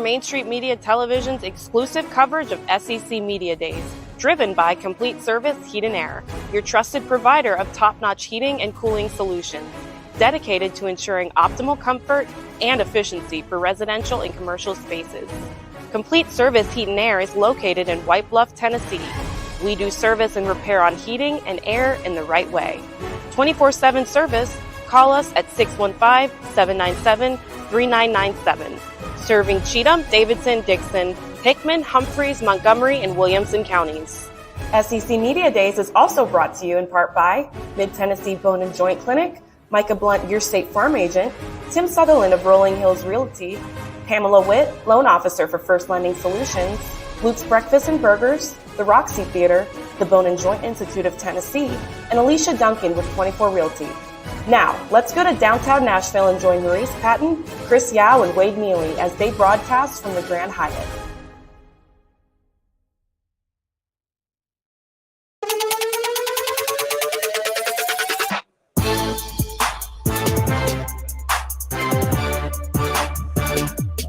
Main Street Media Television's exclusive coverage of SEC Media Days, driven by Complete Service Heat and Air, your trusted provider of top-notch heating and cooling solutions, dedicated to ensuring optimal comfort and efficiency for residential and commercial spaces. Complete Service Heat and Air is located in White Bluff, Tennessee. We do service and repair on heating and air in the right way. 24/7 service. Call us at 615-797-3997. Serving Cheatham, Davidson, Dixon, Hickman, Humphreys, Montgomery, and Williamson counties. SEC Media Days is also brought to you in part by Mid-Tennessee Bone and Joint Clinic, Micah Blunt, your State Farm agent, Tim Sutherland of Rolling Hills Realty, Pamela Witt, loan officer for First Lending Solutions, Luke's Breakfast and Burgers, the Roxy Theater, the Bone and Joint Institute of Tennessee, and Alicia Duncan with 24 Realty. Now, let's go to downtown Nashville and join Maurice Patton, Chris Yao, and Wade Neely as they broadcast from the Grand Hyatt.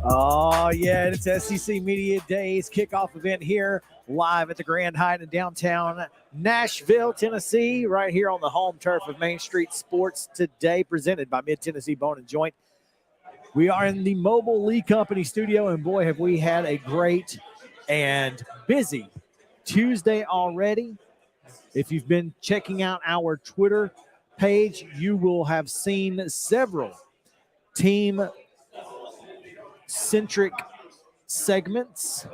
Oh, yeah, it's SEC Media Days kickoff event here live at the Grand Hyatt in downtown Nashville, Tennessee, right here on the home turf of Main Street Sports today, presented by Mid-Tennessee Bone and Joint. We are in the Mobile Lee Company studio, and boy, have we had a great and busy Tuesday already. If you've been checking out our Twitter page, you will have seen several team-centric segments.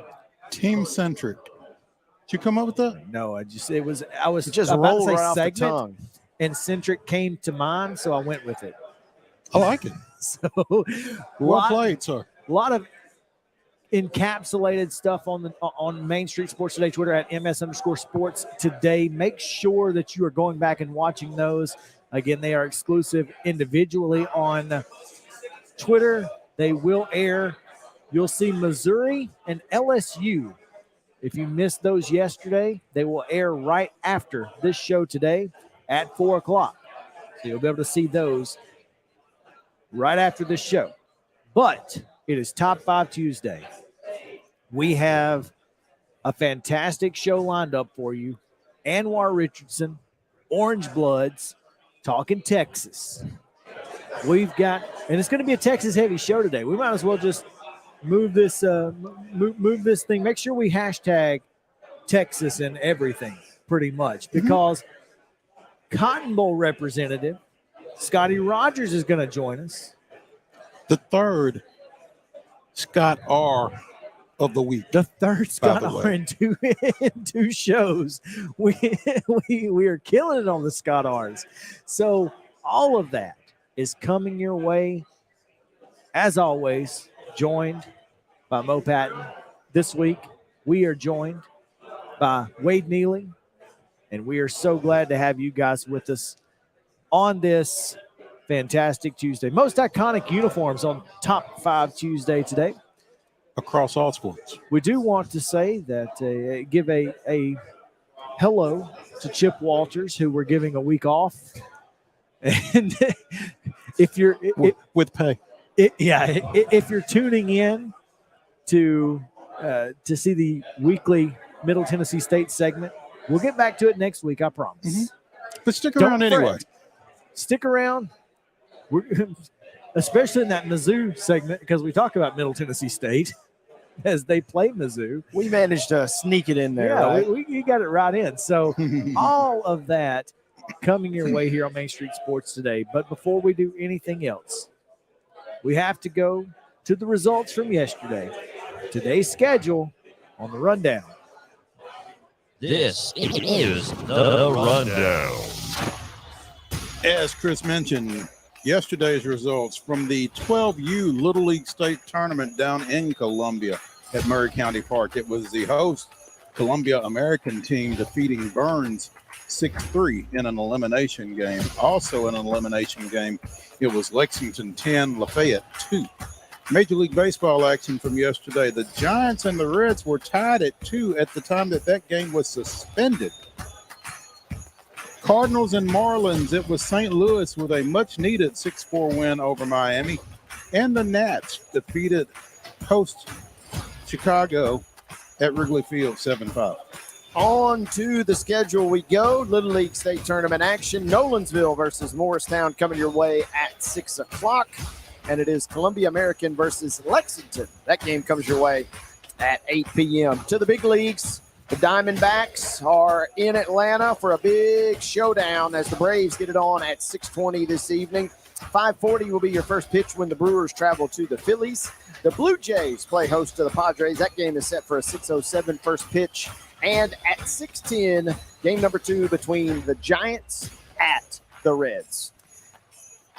Team-centric. Did you come up with that? No, I was just about rolled to say right off the segment, tongue. and centric came to mind, so I went with it. I like it. So, Well played, sir. A lot of encapsulated stuff on Main Street Sports Today Twitter at @MS_sports today. Make sure that you are going back and watching those. Again, they are exclusive individually on Twitter. They will air. You'll see Missouri and LSU. If you missed those yesterday, they will air right after this show today at 4 o'clock. So you'll be able to see those right after this show. But it is Top 5 Tuesday. We have a fantastic show lined up for you. ANWAR Richardson, Orange Bloods, talking Texas. We've got, and it's going to be a Texas-heavy show today. We might as well just move this thing. Make sure we hashtag Texas and everything pretty much, because Cotton Bowl representative Scottie Rogers is going to join us. The third Scott R. of the week. The third Scott R. in two shows. We are killing it on the Scott R's. So all of that is coming your way. As always, joined by Mo Patton. This week, we are joined by Wade Neely, and we are so glad to have you guys with us on this fantastic Tuesday. Most iconic uniforms on Top 5 Tuesday today. Across all sports. We do want to say that, give a hello to Chip Walters, who we're giving a week off. And if you're with pay. If you're tuning in to see the weekly Middle Tennessee State segment, we'll get back to it next week, I promise. But stick around anyway. Stick around. especially in that Mizzou segment, because we talk about Middle Tennessee State as they play Mizzou. We managed to sneak it in there. Yeah, right? we got it right in. So all of that coming your way here on Main Street Sports today. But before we do anything else, we have to go to the results from yesterday. Today's schedule on the rundown. This is the rundown. As Chris mentioned, yesterday's results from the 12U Little League State Tournament down in Columbia at Murray County Park. It was the host Columbia American team defeating Burns 6-3 in an elimination game. Also in an elimination game, it was Lexington 10, Lafayette 2. Major League Baseball action from yesterday. The Giants and the Reds were tied at 2 at the time that game was suspended. Cardinals and Marlins, it was St. Louis with a much-needed 6-4 win over Miami. And the Nats defeated host Chicago at Wrigley Field 7-5. On to the schedule we go. Little League State Tournament action. Nolensville versus Morristown coming your way at 6 o'clock. And it is Columbia American versus Lexington. That game comes your way at 8 p.m. To the big leagues. The Diamondbacks are in Atlanta for a big showdown as the Braves get it on at 6:20 this evening. 5:40 will be your first pitch when the Brewers travel to the Phillies. The Blue Jays play host to the Padres. That game is set for a 6:07 first pitch. And at 6:10, game number 2 between the Giants at the Reds.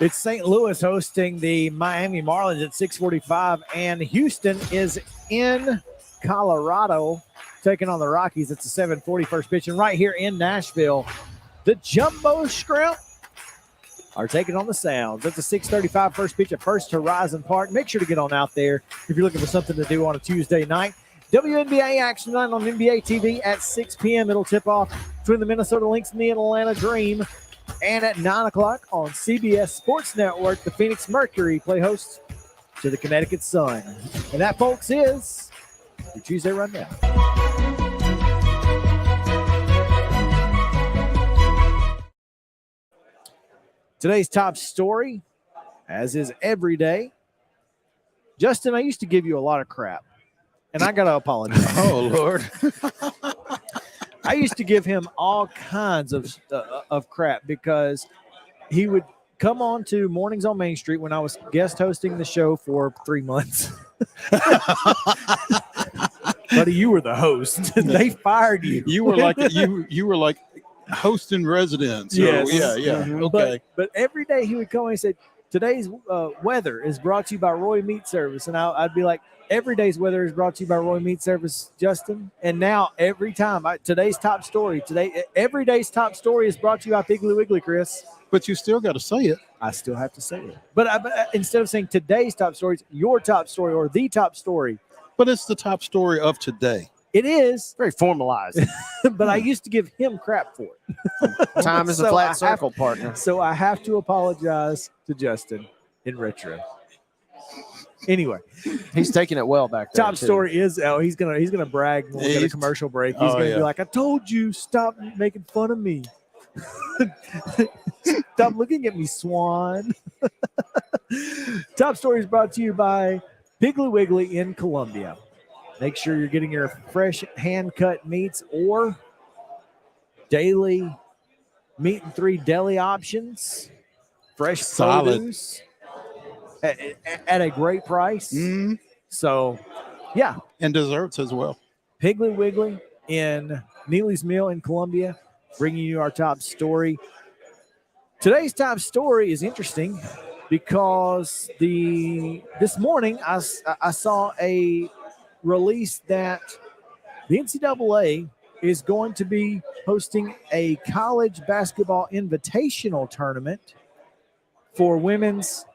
It's St. Louis hosting the Miami Marlins at 6:45, and Houston is in Colorado taking on the Rockies. It's a 7:40 first pitch. And right here in Nashville, the Jumbo Shrimp are taking on the Sounds. That's a 6:35 first pitch at First Horizon Park. Make sure to get on out there if you're looking for something to do on a Tuesday night. WNBA action tonight on NBA TV at 6 p.m. It'll tip off between the Minnesota Lynx and the Atlanta Dream. And at 9 o'clock on CBS Sports Network, the Phoenix Mercury play host to the Connecticut Sun. And that, folks, is your Tuesday Rundown. Today's top story, as is every day. Justin, I used to give you a lot of crap, and I got to apologize. Oh, Lord. I used to give him all kinds of crap because he would come on to Mornings on Main Street when I was guest hosting the show for 3 months. Buddy, you were the host. They fired you. You were like host in residence. So, Yes. Yeah. Mhm. Okay. But every day he would come and he said, today's weather is brought to you by Roy Meat Service. And I'd be like, every day's weather is brought to you by Roy Meat Service, Justin. And now every time, today's top story, every day's top story is brought to you by Piggly Wiggly, Chris. But you still got to say it. I still have to say it. But instead of saying today's top stories, your top story or the top story. But it's the top story of today. It is. Very formalized. But I used to give him crap for it. Time is a flat circle, partner. So I have to apologize to Justin in retro. Anyway, He's taking it well back there. top too. story is he's gonna brag when we get a commercial break. He's gonna be like, I told you, stop making fun of me. Stop looking at me, Swan. Top story is brought to you by Piggly Wiggly in Columbia. Make sure you're getting your fresh hand-cut meats or daily meat and 3 deli options. Fresh Solid. produce at a great price. Mm. So, yeah, And desserts as well. Piggly Wiggly in Neely's Mill in Columbia, bringing you our top story. Today's top story is interesting because this morning I saw a release that the NCAA is going to be hosting a college basketball invitational tournament for women's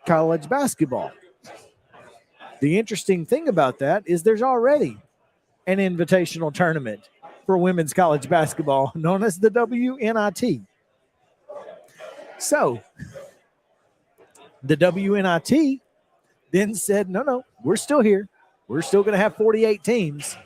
college basketball. The interesting thing about that is there's already an invitational tournament for women's college basketball known as the WNIT. So the WNIT then said, no, we're still here. We're still going to have 48 teams.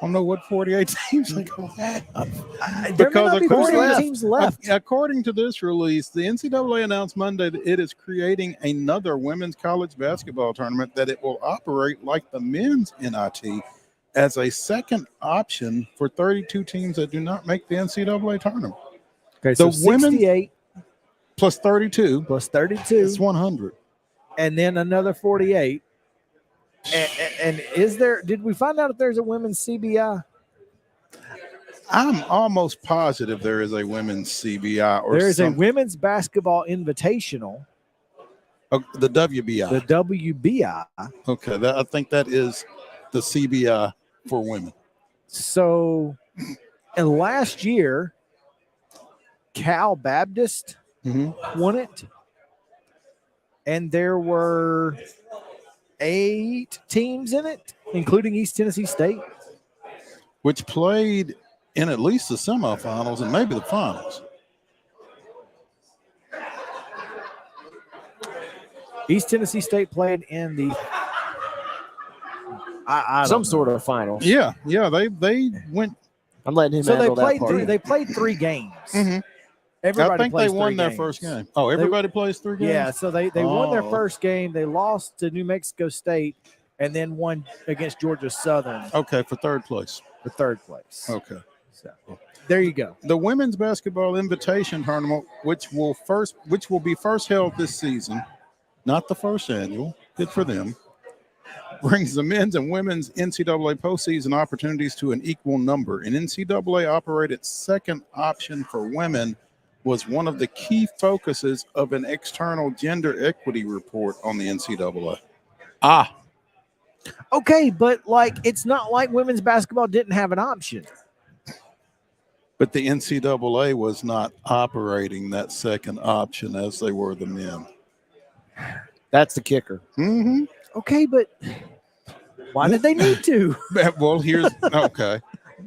don't know what 48 teams are going to have. There may not be 48 teams left. According to this release, the NCAA announced Monday that it is creating another women's college basketball tournament that it will operate like the men's NIT as a second option for 32 teams that do not make the NCAA tournament. Okay, so 68 plus 32 is 100. And then another 48. And did we find out if there's a women's CBI? I'm almost positive there is a women's CBI or there is a women's basketball invitational. The WBI. The WBI. Okay, I think that is the CBI for women. So, and last year, Cal Baptist won it. And there were 8 teams in it, including East Tennessee State, which played in at least the semifinals and maybe the finals. East Tennessee State played in the some sort of finals. Yeah, they went. I'm letting him. So handle that part. They played 3 games. I think they won their first game. Oh, everybody plays 3 games? Yeah, so they won their first game. They lost to New Mexico State and then won against Georgia Southern. Okay, for third place. Okay. So there you go. The women's basketball invitation tournament, which will be first held this season, not the first annual, good for them, brings the men's and women's NCAA postseason opportunities to an equal number. An NCAA-operated second option for women was one of the key focuses of an external gender equity report on the NCAA. Okay, but it's not like women's basketball didn't have an option. But the NCAA was not operating that second option as they were the men. That's the kicker. Okay, but why did they need to? Well, okay.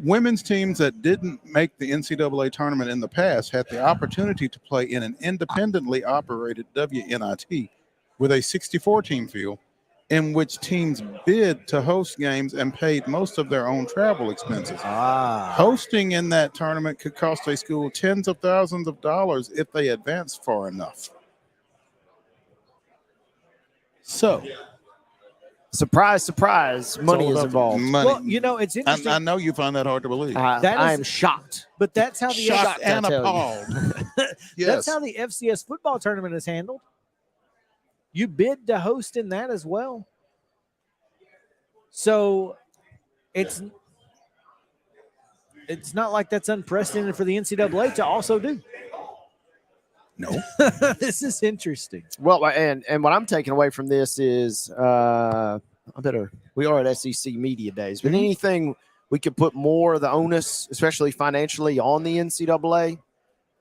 Women's teams that didn't make the NCAA tournament in the past had the opportunity to play in an independently operated WNIT with a 64-team field in which teams bid to host games and paid most of their own travel expenses. Hosting in that tournament could cost a school tens of thousands of dollars if they advanced far enough. So, surprise, surprise, money is involved. Money. Well, it's interesting. I know you find that hard to believe. I am shocked. But that's how the shocked and appalled. Yes. That's how the FCS football tournament is handled. You bid to host in that as well. So it's not like that's unprecedented for the NCAA to also do. No. This is interesting. Well, and what I'm taking away from this is we are at SEC Media Days, but anything we could put more of the onus, especially financially, on the NCAA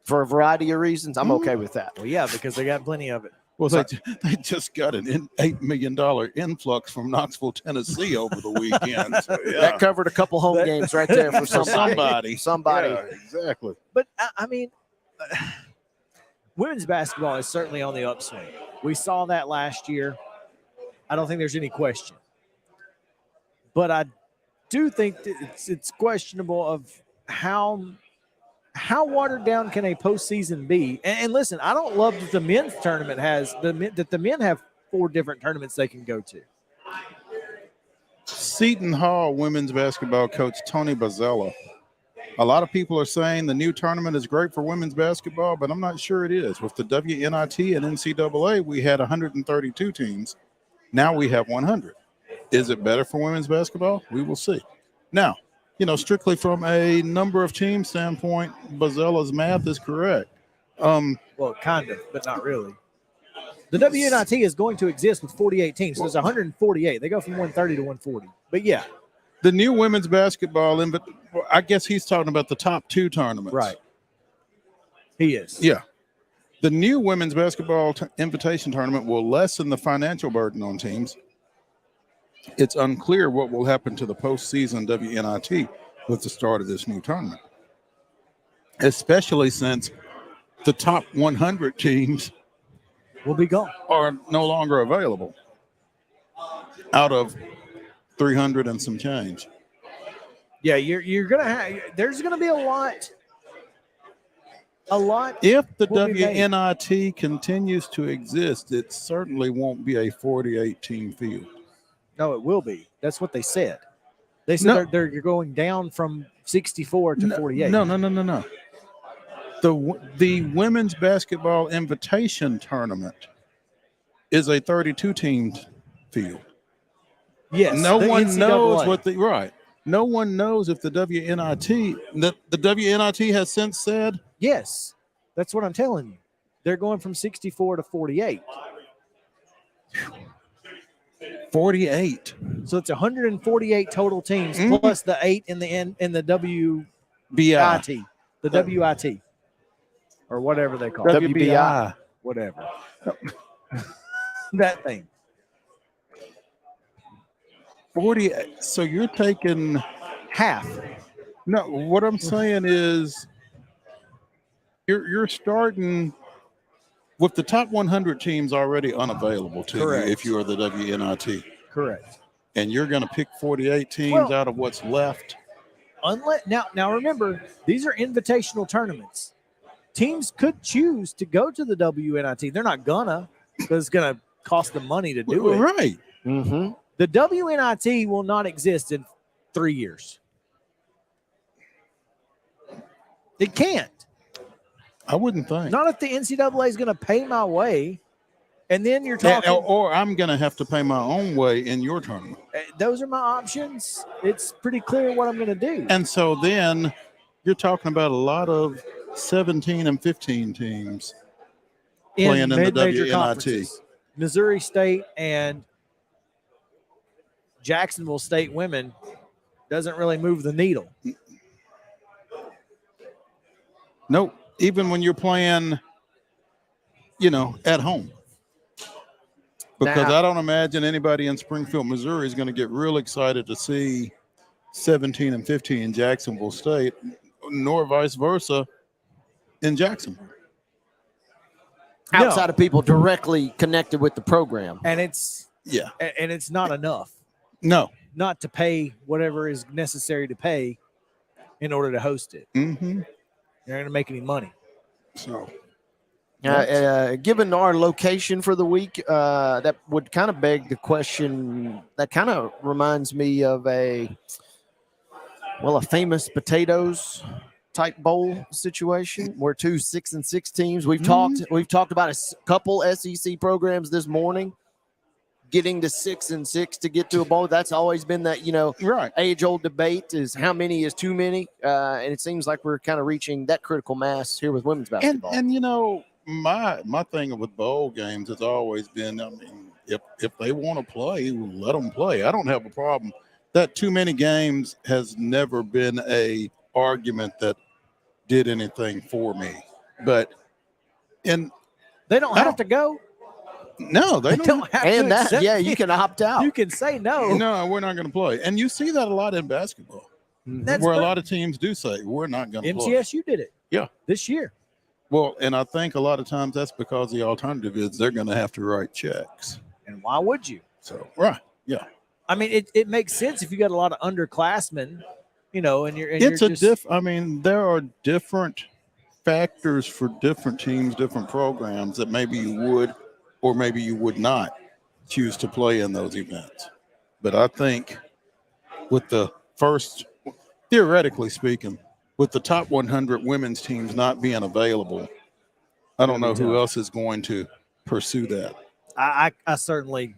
for a variety of reasons, I'm okay with that. Well, yeah, because they got plenty of it. Well, they just got an $8 million influx from Knoxville, Tennessee over the weekend. So, yeah. That covered a couple home games right there for somebody. Yeah, exactly. But, I mean, women's basketball is certainly on the upswing. We saw that last year. I don't think there's any question. But I do think that it's questionable of how watered down can a postseason be? And listen, I don't love that the men's tournament that the men have 4 different tournaments they can go to. Seton Hall women's basketball coach Tony Bozzella. A lot of people are saying the new tournament is great for women's basketball, but I'm not sure it is. With the WNIT and NCAA, we had 132 teams. Now we have 100. Is it better for women's basketball? We will see. Now, strictly from a number of teams standpoint, Bozzella's math is correct. Well, kind of, but not really. The WNIT is going to exist with 48 teams. So there's 148. They go from 130 to 140. But yeah. The new women's basketball, I guess he's talking about the top 2 tournaments. Right. He is. Yeah. The new women's basketball invitation tournament will lessen the financial burden on teams. It's unclear what will happen to the postseason WNIT with the start of this new tournament, especially since the top 100 teams will be gone, are no longer available out of 300 and some change. Yeah, you're gonna have. There's gonna be a lot. If the will be made. WNIT continues to exist, it certainly won't be a 48-team field. No, it will be. That's what they said. They said No. you're going down from 64 to 48. No. The women's basketball invitation tournament is a 32-team field. Yes. No the one NCAA. knows No one knows if the WNIT the WNIT has since said. Yes, that's what I'm telling you. They're going from 64 to 48. 48. So it's 148 total teams plus the 8 in the WIT, the WIT, or whatever they call it. WBI. Whatever. That thing. 48. So you're taking half. No, what I'm saying is you're starting with the top 100 teams already unavailable to Correct. you if you are the WNIT. Correct. And you're going to pick 48 teams out of what's left. Now remember, these are invitational tournaments. Teams could choose to go to the WNIT. They're not gonna, because it's gonna cost them money to do it. Right. Mm-hmm. The WNIT will not exist in 3 years. It can't. I wouldn't think. Not if the NCAA is going to pay my way, and then you're talking. Or I'm going to have to pay my own way in your tournament. Those are my options. It's pretty clear what I'm going to do. And so then you're talking about a lot of 17 and 15 teams playing in the mid-major WNIT. conferences. Missouri State and Jacksonville State women doesn't really move the needle. Nope. Even when you're playing, at home. Because I don't imagine anybody in Springfield, Missouri is going to get real excited to see 17 and 15 in Jacksonville State, nor vice versa in Jacksonville. Outside of people directly connected with the program. And it's not enough. No. Not to pay whatever is necessary to pay in order to host it. Mm-hmm. You're not going to make any money. So, given our location for the week, that would kind of beg the question. That kind of reminds me of a famous potatoes type bowl situation where 2 6-6 teams. We've talked about a couple SEC programs this morning getting to 6-6 to get to a bowl. That's always been that, right. age-old debate is how many is too many. And it seems like we're kind of reaching that critical mass here with women's basketball. And my thing with bowl games has always been, if they want to play, let them play. I don't have a problem. That too many games has never been a argument that did anything for me. But they don't have to go. No, they don't have and to. That, you can opt out. You can say no. No, we're not going to play. And you see that a lot in basketball, where a lot of teams do say we're not going to play. MTSU did it. Yeah, this year. Well, and I think a lot of times that's because the alternative is they're going to have to write checks. And why would you? So right, yeah. I mean, it makes sense if you got a lot of underclassmen, and you're. There are different factors for different teams, different programs that maybe you would or maybe you would not choose to play in those events. But I think with the first, theoretically speaking, with the top 100 women's teams not being available, I don't know who else is going to pursue that. I certainly,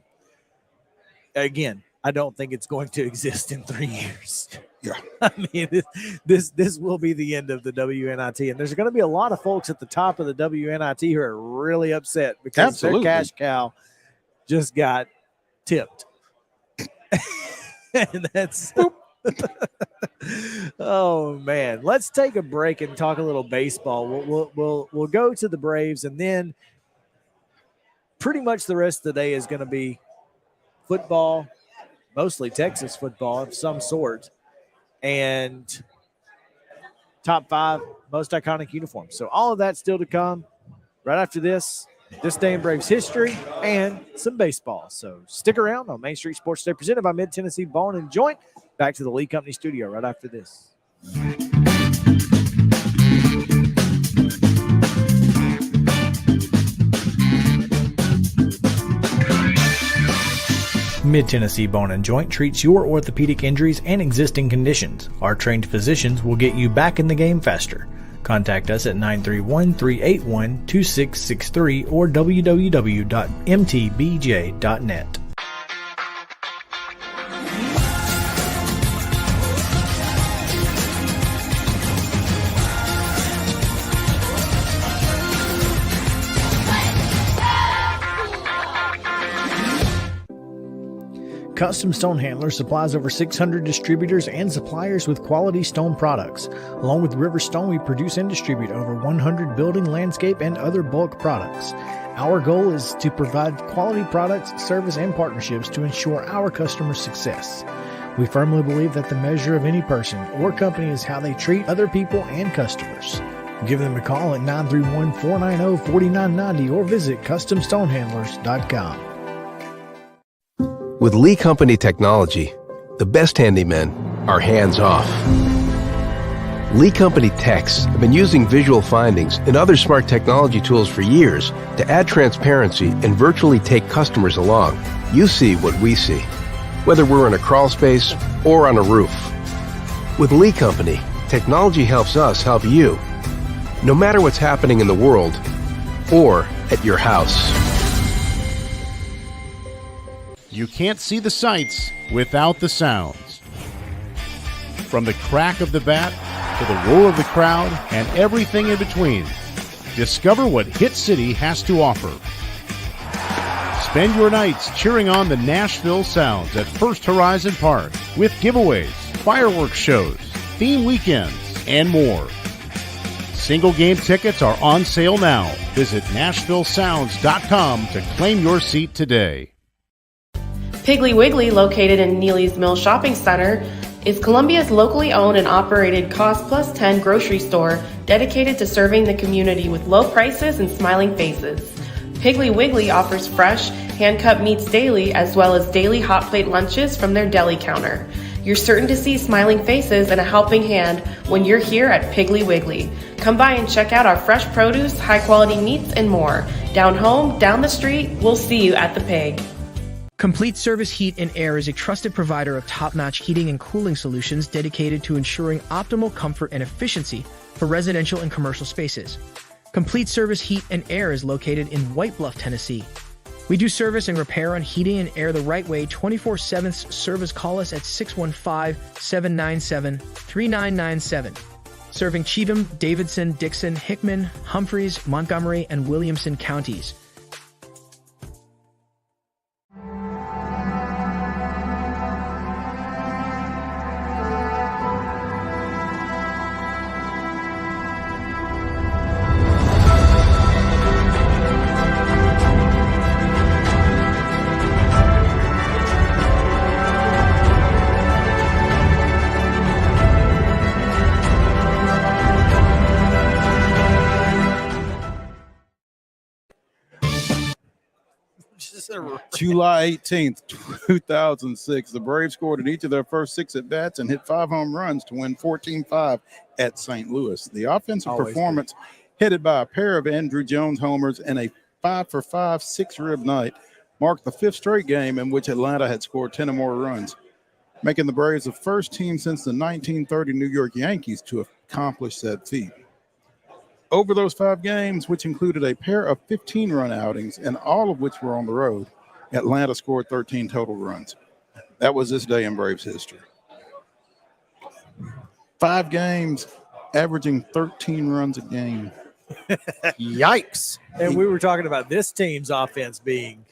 again, I don't think it's going to exist in 3 years. Yeah. I mean, this will be the end of the WNIT. And there's going to be a lot of folks at the top of the WNIT who are really upset because their cash cow just got tipped. And that's oh man. Let's take a break and talk a little baseball. We'll go to the Braves, and then pretty much the rest of the day is going to be football, mostly Texas football of some sort, and top 5 most iconic uniforms. So all of that still to come right after this day in Braves history and some baseball. So stick around on Main Street Sports Today, presented by Mid-Tennessee Bone and Joint. back to the Lee Company studio right after this. Mid-Tennessee Bone and Joint treats your orthopedic injuries and existing conditions. Our trained physicians will get you back in the game faster. Contact us at 931-381-2663 or www.mtbj.net. Custom Stone Handler supplies over 600 distributors and suppliers with quality stone products. Along with River Stone, we produce and distribute over 100 building, landscape, and other bulk products. Our goal is to provide quality products, service, and partnerships to ensure our customers' success. We firmly believe that the measure of any person or company is how they treat other people and customers. Give them a call at 931-490-4990 or visit CustomStonehandlers.com. With Lee Company technology, the best handymen are hands-off. Lee Company techs have been using visual findings and other smart technology tools for years to add transparency and virtually take customers along. You see what we see, whether we're in a crawl space or on a roof. With Lee Company, technology helps us help you, no matter what's happening in the world or at your house. You can't see the sights without the sounds. From the crack of the bat to the roar of the crowd and everything in between, discover what Hit City has to offer. Spend your nights cheering on the Nashville Sounds at First Horizon Park with giveaways, fireworks shows, theme weekends, and more. Single game tickets are on sale now. Visit NashvilleSounds.com to claim your seat today. Piggly Wiggly, located in Neely's Mill Shopping Center, is Columbia's locally owned and operated Cost Plus 10 grocery store dedicated to serving the community with low prices and smiling faces. Piggly Wiggly offers fresh, hand-cut meats daily as well as daily hot plate lunches from their deli counter. You're certain to see smiling faces and a helping hand when you're here at Piggly Wiggly. Come by and check out our fresh produce, high-quality meats, and more. Down home, down the street, we'll see you at the Pig. Complete Service Heat and Air is a trusted provider of top-notch heating and cooling solutions dedicated to ensuring optimal comfort and efficiency for residential and commercial spaces. Complete Service Heat and Air is located in White Bluff, Tennessee. We do service and repair on heating and air the right way 24/7. Service, call us at 615-797-3997. Serving Cheatham, Davidson, Dixon, Hickman, Humphreys, Montgomery, and Williamson counties. July 18th, 2006, the Braves scored in each of their first 6 at-bats and hit 5 home runs to win 14-5 at St. Louis. The offensive performance, headed by a pair of Andrew Jones homers and a 5-for-5 6-rib night, marked the 5th straight game in which Atlanta had scored 10 or more runs, making the Braves the first team since the 1930 New York Yankees to accomplish that feat. Over those 5 games, which included a pair of 15-run outings, and all of which were on the road, Atlanta scored 13 total runs. That was this day in Braves history. 5 games, averaging 13 runs a game. Yikes. And we were talking about this team's offense being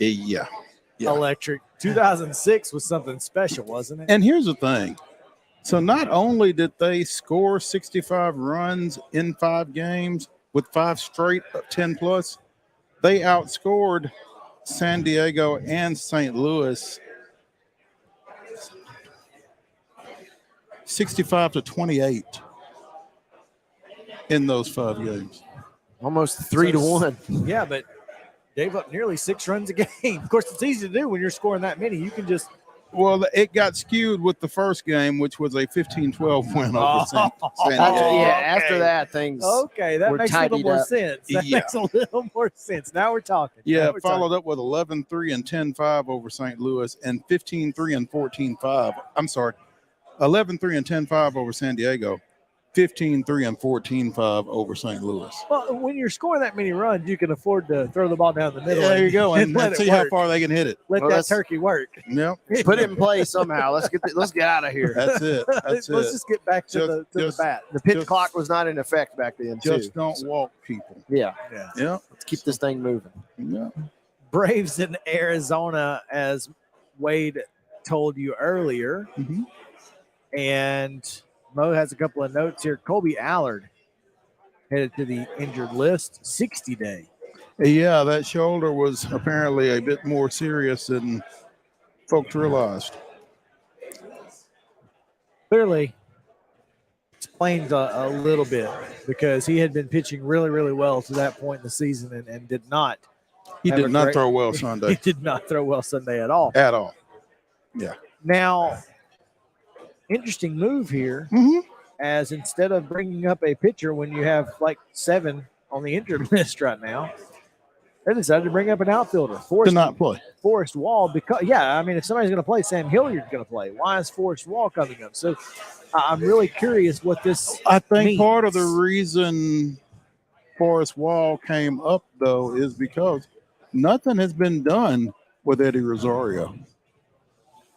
electric. 2006 was something special, wasn't it? And here's the thing. So not only did they score 65 runs in 5 games with 5 straight 10-plus, they outscored San Diego and St. Louis 65-28 in those 5 games. Almost 3-1. Yeah, but gave up nearly 6 runs a game. Of course, it's easy to do when you're scoring that many. You can just Well, it got skewed with the first game, which was a 15-12 win over San Diego. After that, things that were makes a little tidied more up. sense. That Yeah. makes a little more sense. Now we're talking. Yeah, Now we're followed talking. up with 11-3 and 10-5 over St. Louis and 15-3 and 14-5. I'm sorry, 11-3 and 10-5 over San Diego, 15-3 and 14-5 over St. Louis. Well, when you're scoring that many runs, you can afford to throw the ball down the middle. There you go, and let let's it see how work. far they can hit it. Let Well, that that's- turkey work. Yep, Put it in play somehow. Let's get out of here. that's it. That's Let's it. just get back to the bat. The pitch Just- clock was not in effect back then, too. Just don't walk people. Yeah, Yeah, let's keep this thing moving. yeah. Braves in Arizona, as Wade told you earlier. Mhm. And Mo has a couple of notes here. Colby Allard headed to the injured list, 60-day. Yeah, that shoulder was apparently a bit more serious than folks realized. Clearly explains a little bit because he had been pitching really, really well to that point in the season and did not. He have did a not great- throw well He Sunday did not throw well Sunday at all. at all. Now, interesting move here, Mm-hmm. as instead of bringing up a pitcher when you have like 7 on the injured list right now, they decided to bring up an outfielder. Did not play. Forrest Wall, because if somebody's going to play, Sam Hilliard's going to play. Why is Forrest Wall coming up? So I'm really curious what this. I think means. part of the reason Forrest Wall came up, though, is because nothing has been done with Eddie Rosario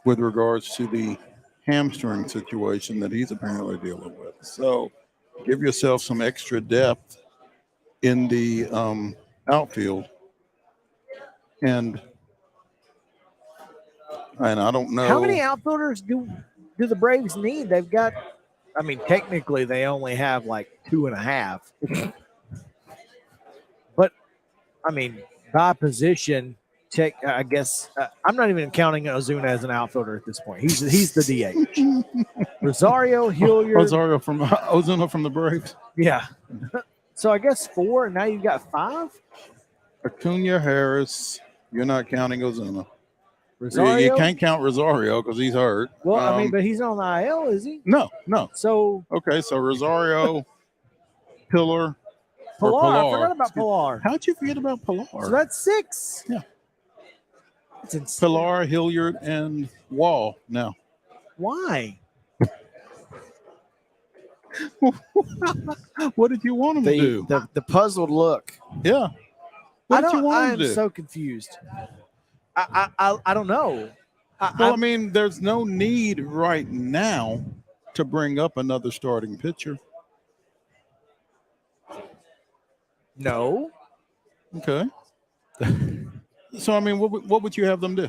with regards to the hamstring situation that he's apparently dealing with. So give yourself some extra depth in the outfield. And I don't know. How many outfielders do the Braves need? They've got, technically they only have like 2.5. But, by position, I guess I'm not even counting Ozuna as an outfielder at this point. He's the DH. Rosario, Hilliard. Ozuna from the Braves. Yeah. So I guess 4, and now you've got 5. Acuna, Harris. You're not counting Ozuna. Rosario. You can't count Rosario because he's hurt. Well, but he's on the IL, is he? No. So Okay, so Rosario, Pillar, Pilar. or I forgot about Pilar. How'd you forget about Pilar? So that's 6. Yeah. It's insane. Pilar, Hilliard, and Wall now. Why? What did you want him to do? The puzzled look. Yeah. What did you want I him am to do? so confused. I don't know. There's no need right now to bring up another starting pitcher. No. Okay. So, what would you have them do?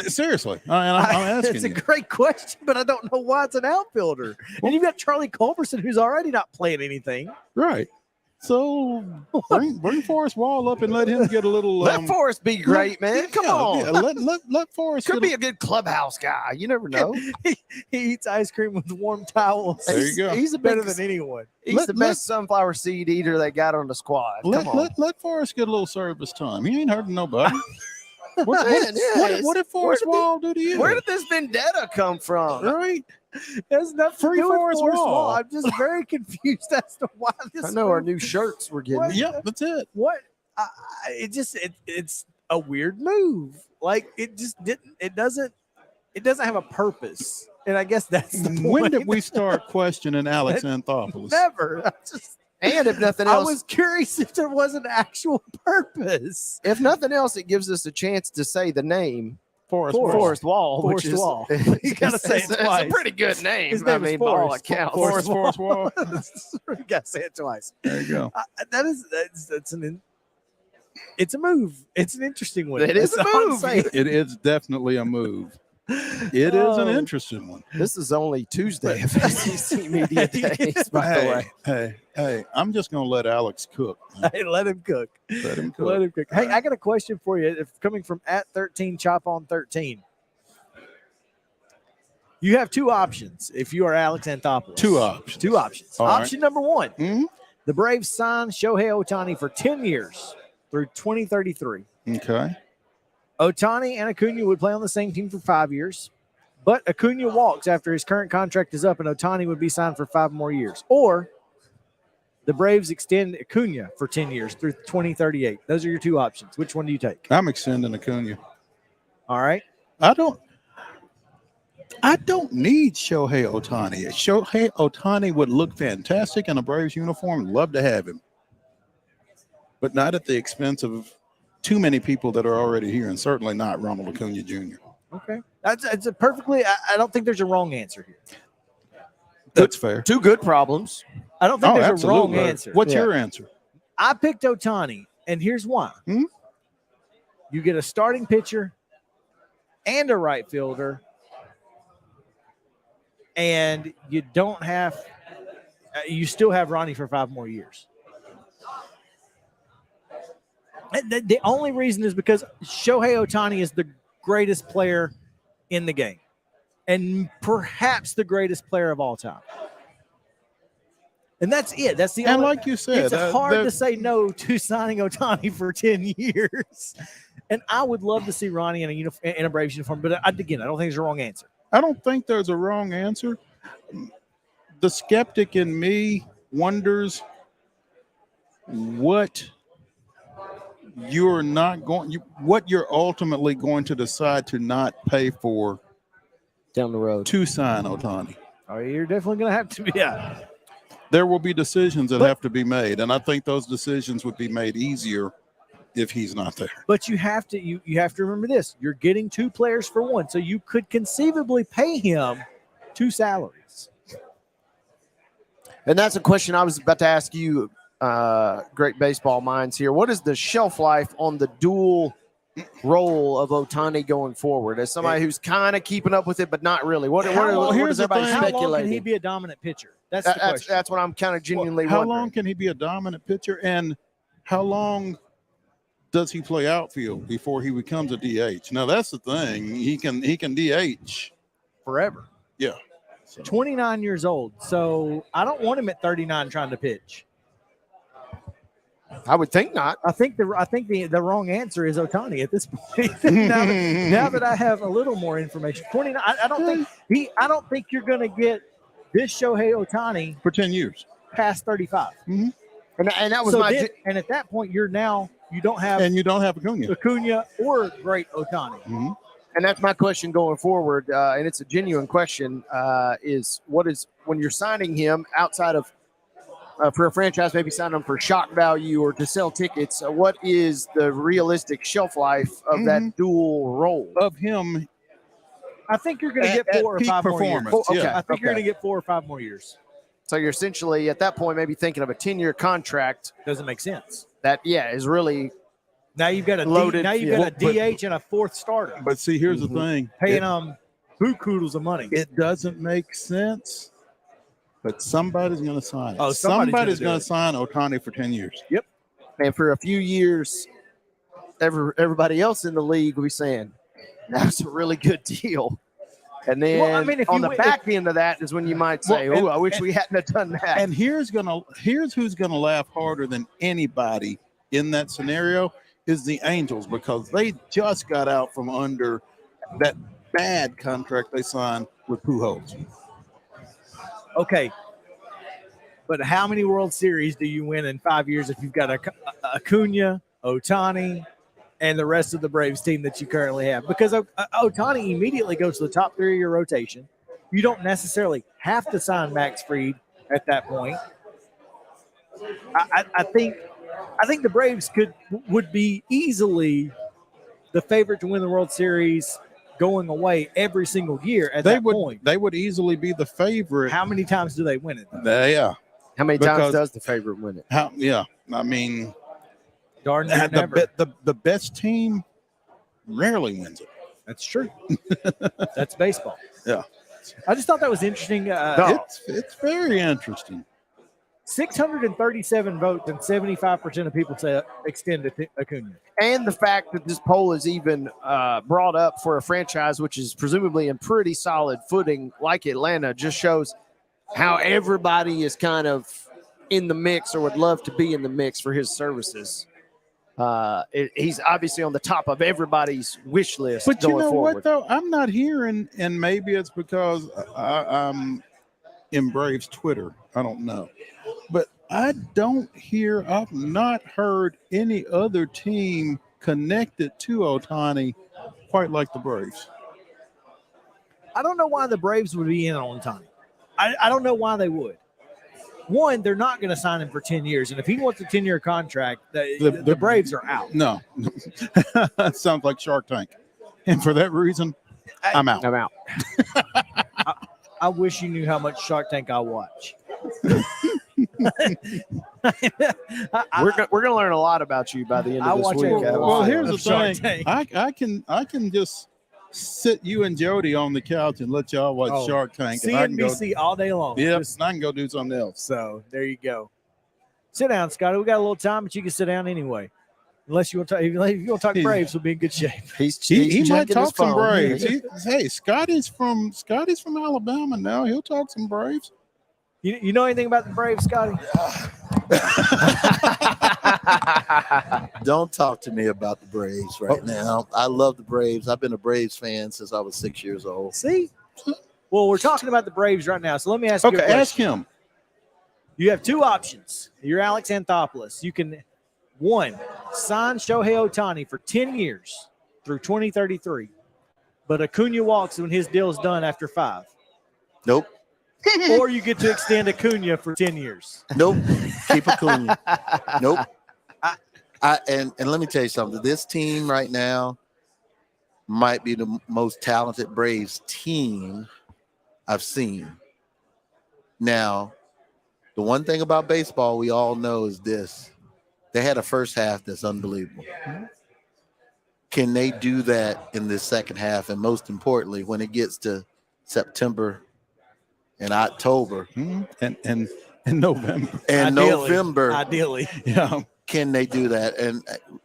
Seriously, I'm asking It's a you. great question, but I don't know why it's an outfielder. And you've got Charlie Culberson, who's already not playing anything. Right. So bring Forrest Wall up and let him get a little. Let Forrest be great, man. Come on. Yeah, let Forrest Could get be a good clubhouse guy. You never know. He eats ice cream with warm towels. There you go. He's Better than anyone. He's the best sunflower seed eater they got on the squad. Come on. Let Forrest get a little service time. He ain't hurting nobody. What did Forrest Wall do to you? Where did this vendetta come from? Right? There's nothing Free to do with Forrest Forrest Wall. Wall. I'm just very confused as to why this. I know our new shirts we're getting. What? Yep, that's it. What? It's a weird move. Like it just didn't. It doesn't have a purpose. And I guess that's the point. When did we start questioning Alex Anthopoulos? Never. And if nothing I else, was curious if there was an actual purpose. if nothing else, it gives us a chance to say the name Forrest Wall. Forrest which is, Wall. You gotta say it it's twice. a pretty good name. His name is by all Forrest. accounts. Forrest Wall. You gotta say it twice. There you go. It's a move. It's an interesting one. It is That's a all I'm move. saying. It is definitely a move. It is an interesting one. This is only Tuesday of SEC Media Days, by the way. Hey, I'm just going to let Alex cook. Hey, let him cook. Let him cook. Let him cook. Hey, I got a question for you. If coming from @13 Chop on 13. You have 2 options if you are Alex Anthopoulos. 2 options. 2 options. All right. Option number 1. Mhm. The Braves sign Shohei Ohtani for 10 years through 2033. Okay. Ohtani and Acuna would play on the same team for 5 years, but Acuna walks after his current contract is up, and Ohtani would be signed for 5 more years. Or the Braves extend Acuna for 10 years through 2038. Those are your two options. Which one do you take? I'm extending Acuna. All right. I don't need Shohei Ohtani. Shohei Ohtani would look fantastic in a Braves uniform. Love to have him. But not at the expense of too many people that are already here, and certainly not Ronald Acuna Jr. Okay. That's a perfectly – I don't think there's a wrong answer here. That's fair. Two good problems. I don't think there's a wrong answer. What's your answer? I picked Ohtani, and here's why. You get a starting pitcher and a right fielder, and you don't have you still have Ronnie for 5 more years. The only reason is because Shohei Ohtani is the greatest player in the game and perhaps the greatest player of all time. And that's it. That's the only, like you said, it's hard to say no to signing Ohtani for 10 years. And I would love to see Ronnie in a Braves uniform, but again, I don't think it's a wrong answer. I don't think there's a wrong answer. The skeptic in me wonders what what you're ultimately going to decide to not pay for down the road to sign Ohtani. Oh, you're definitely going to have to be. Yeah. There will be decisions that have to be made, and I think those decisions would be made easier if he's not there. But you have to you have to remember this. You're getting 2 players for 1, so you could conceivably pay him 2 salaries. And that's a question I was about to ask you, great baseball minds here. What is the shelf life on the dual role of Ohtani going forward? As somebody who's kind of keeping up with it, but not really. What is everybody speculating? How long can he be a dominant pitcher? That's the question. That's what I'm kind of genuinely How wondering. long can he be a dominant pitcher, and how long does he play outfield before he becomes a DH? Now, that's the thing. He can DH forever. Yeah. 29 years old. So I don't want him at 39 trying to pitch. I would think not. I think the wrong answer is Ohtani at this point. now that I have a little more information, 29. I don't think you're going to get this Shohei Ohtani for 10 years past 35. Mm-hmm. And that was and at that point you don't have Acuna or great Ohtani. Mm-hmm. And that's my question going forward, and it's a genuine question, is when you're signing him outside of for a franchise, maybe sign him for shock value or to sell tickets, what is the realistic shelf life of that dual role? Of him, I think you're going to get 4 or 5 more years. Okay. I think you're going to get 4 or 5 more years. So you're essentially, at that point, maybe thinking of a 10-year contract. Doesn't make sense. That, is really now you've got a loaded. Now you've got a DH and a 4th starter. But see, here's the thing. Paying them buku-koodles of money. It doesn't make sense, but somebody's going to sign it. Oh, somebody's going to sign Ohtani for 10 years. Yep. And for a few years, everybody else in the league will be saying, that's a really good deal. And then on the back end of that is when you might say, I wish we hadn't have done that. And here's who's going to laugh harder than anybody in that scenario is the Angels, because they just got out from under that bad contract they signed with Pujols. Okay. But how many World Series do you win in 5 years if you've got Acuna, Ohtani, and the rest of the Braves team that you currently have? Because Ohtani immediately goes to the top 3 of your rotation. You don't necessarily have to sign Max Fried at that point. I think the Braves would be easily the favorite to win the World Series going away every single year at that point. They would easily be the favorite. How many times do they win it? Yeah. How many times does the favorite win it? I mean, darn near never. The best team rarely wins it. That's true. That's baseball. Yeah. I just thought that was interesting. It's very interesting. 637 votes and 75% of people say extend Acuna. And the fact that this poll is even brought up for a franchise which is presumably in pretty solid footing like Atlanta just shows how everybody is kind of in the mix or would love to be in the mix for his services. He's obviously on the top of everybody's wish list. But you going know forward. what, though? I'm not hearing, and maybe it's because I'm in Braves Twitter. I don't know. But I've not heard any other team connected to Ohtani quite like the Braves. I don't know why the Braves would be in on Ohtani. I don't know why they would. One, they're not going to sign him for 10 years. And if he wants a 10-year contract, the Braves are out. No. That sounds like Shark Tank. And for that reason, I'm out. I'm out. I wish you knew how much Shark Tank I watch. We're going to learn a lot about you by the end of this week. Well, here's the Shark thing. Tank. I can just sit you and Jody on the couch and let y'all watch Shark Tank. CNBC all day long. Yep, and I can go do something else. So there you go. Sit down, Scotty. We got a little time, but you can sit down anyway. Unless you want to talk, if you want to talk Braves, we'll be in good shape. He might talk some Braves. Yeah. Hey, Scotty's from Alabama now. He'll talk some Braves. You know anything about the Braves, Scotty? Don't talk to me about the Braves right now. I love the Braves. I've been a Braves fan since I was 6 years old. See? Well, we're talking about the Braves right now. So let me ask you a question. Ask him. You have two options. You're Alex Anthopoulos. You can, one, sign Shohei Ohtani for 10 years through 2033, but Acuna walks when his deal is done after 5. Nope. Or you get to extend Acuna for 10 years. Nope. Keep Acuna. Nope. And let me tell you something. This team right now might be the most talented Braves team I've seen. Now, the one thing about baseball we all know is this. They had a first half that's unbelievable. Can they do that in this second half? And most importantly, when it gets to September and October and November. Ideally. Yeah. Can they do that? And,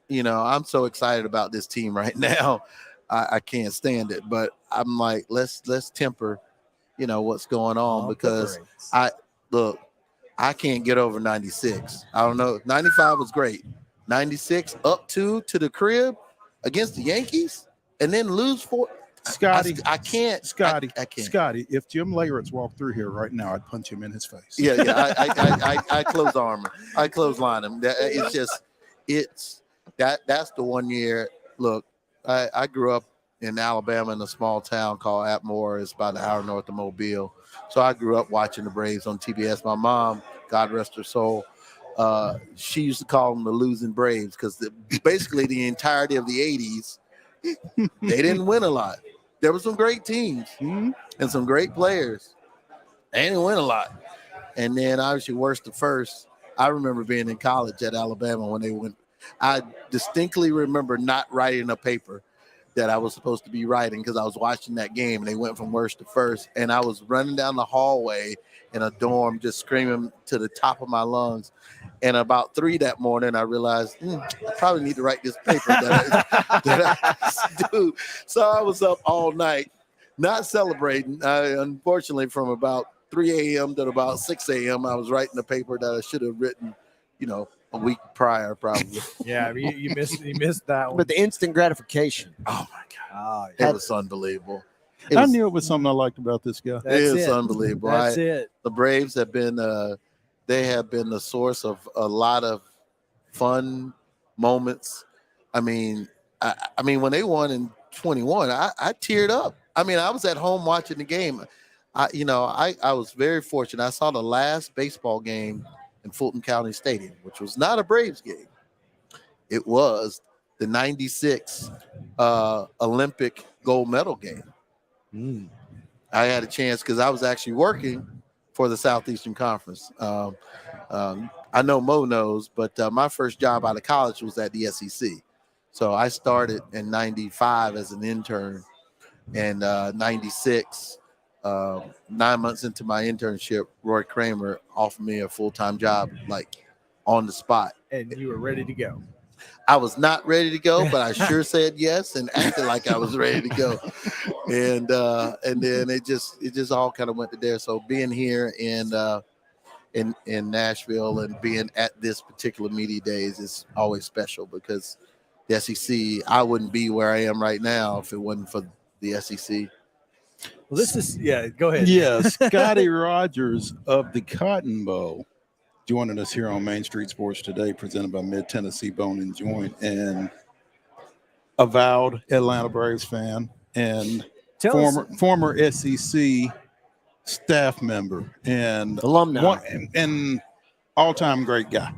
I'm so excited about this team right now. I can't stand it. But I'm like, let's temper, what's going on because I can't get over 96. I don't know. 95 was great. 96 up to the crib against the Yankees and then lose 4. Scotty, I can't. Scotty, I can't. Scotty, if Jim Leyritz walked through here right now, I'd punch him in his face. Yeah. I close armor. I clothesline him. That's the one year. Look, I grew up in Alabama in a small town called ANWAR. It's about an hour north of Mobile. So I grew up watching the Braves on TBS. My mom, God rest her soul, she used to call them the losing Braves because basically the entirety of the 80s, they didn't win a lot. There were some great teams and some great players. They didn't win a lot. And then obviously worst to first. I remember being in college at Alabama when they went. I distinctly remember not writing a paper that I was supposed to be writing because I was watching that game and they went from worst to first. And I was running down the hallway in a dorm just screaming to the top of my lungs. And about 3 that morning, I realized I probably need to write this paper that I do. So I was up all night, not celebrating. Unfortunately, from about 3 a.m. to about 6 a.m., I was writing a paper that I should have written, a week prior, probably. Yeah, you missed that one. But the instant gratification. Oh my God, it was unbelievable. I knew it was something I liked about this guy. It is unbelievable. That's it. The Braves have been they have been the source of a lot of fun moments. I mean, when they won in 21, I teared up. I mean, I was at home watching the game. I was very fortunate. I saw the last baseball game in Fulton County Stadium, which was not a Braves game. It was the 96 Olympic gold medal game. I had a chance because I was actually working for the Southeastern Conference. I know Mo knows, but my first job out of college was at the SEC. So I started in 95 as an intern, and 96, 9 months into my internship, Roy Kramer offered me a full-time job, like on the spot. And you were ready to go. I was not ready to go, but I sure said yes and acted like I was ready to go. And then it just all kind of went to there. So being here in in Nashville, and being at this particular media days is always special because the SEC, I wouldn't be where I am right now if it wasn't for the SEC. Well, this is, go ahead. Yeah, Scottie Rogers of the Cotton Bowl joining us here on Main Street Sports Today, presented by Mid-Tennessee Bone and Joint, and avowed Atlanta Braves fan and former SEC staff member and alumni and all-time great guy.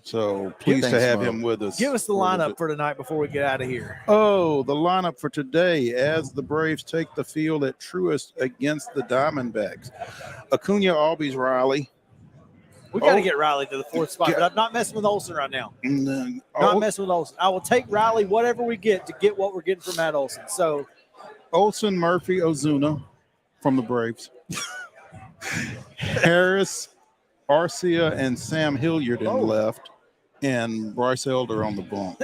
So pleased to have him with us. Give us the lineup for tonight before we get out of here. Oh, the lineup for today as the Braves take the field at Truist against the Diamondbacks. Acuna, Albies, Riley. We got to get Riley to the fourth spot, but I'm not messing with Olsen right now. Not messing with Olsen. I will take Riley, whatever we get, to get what we're getting from Matt Olsen. So Olsen, Murphy, Ozuna from the Braves. Harris, Arcia, and Sam Hilliard in left, and Bryce Elder on the bump.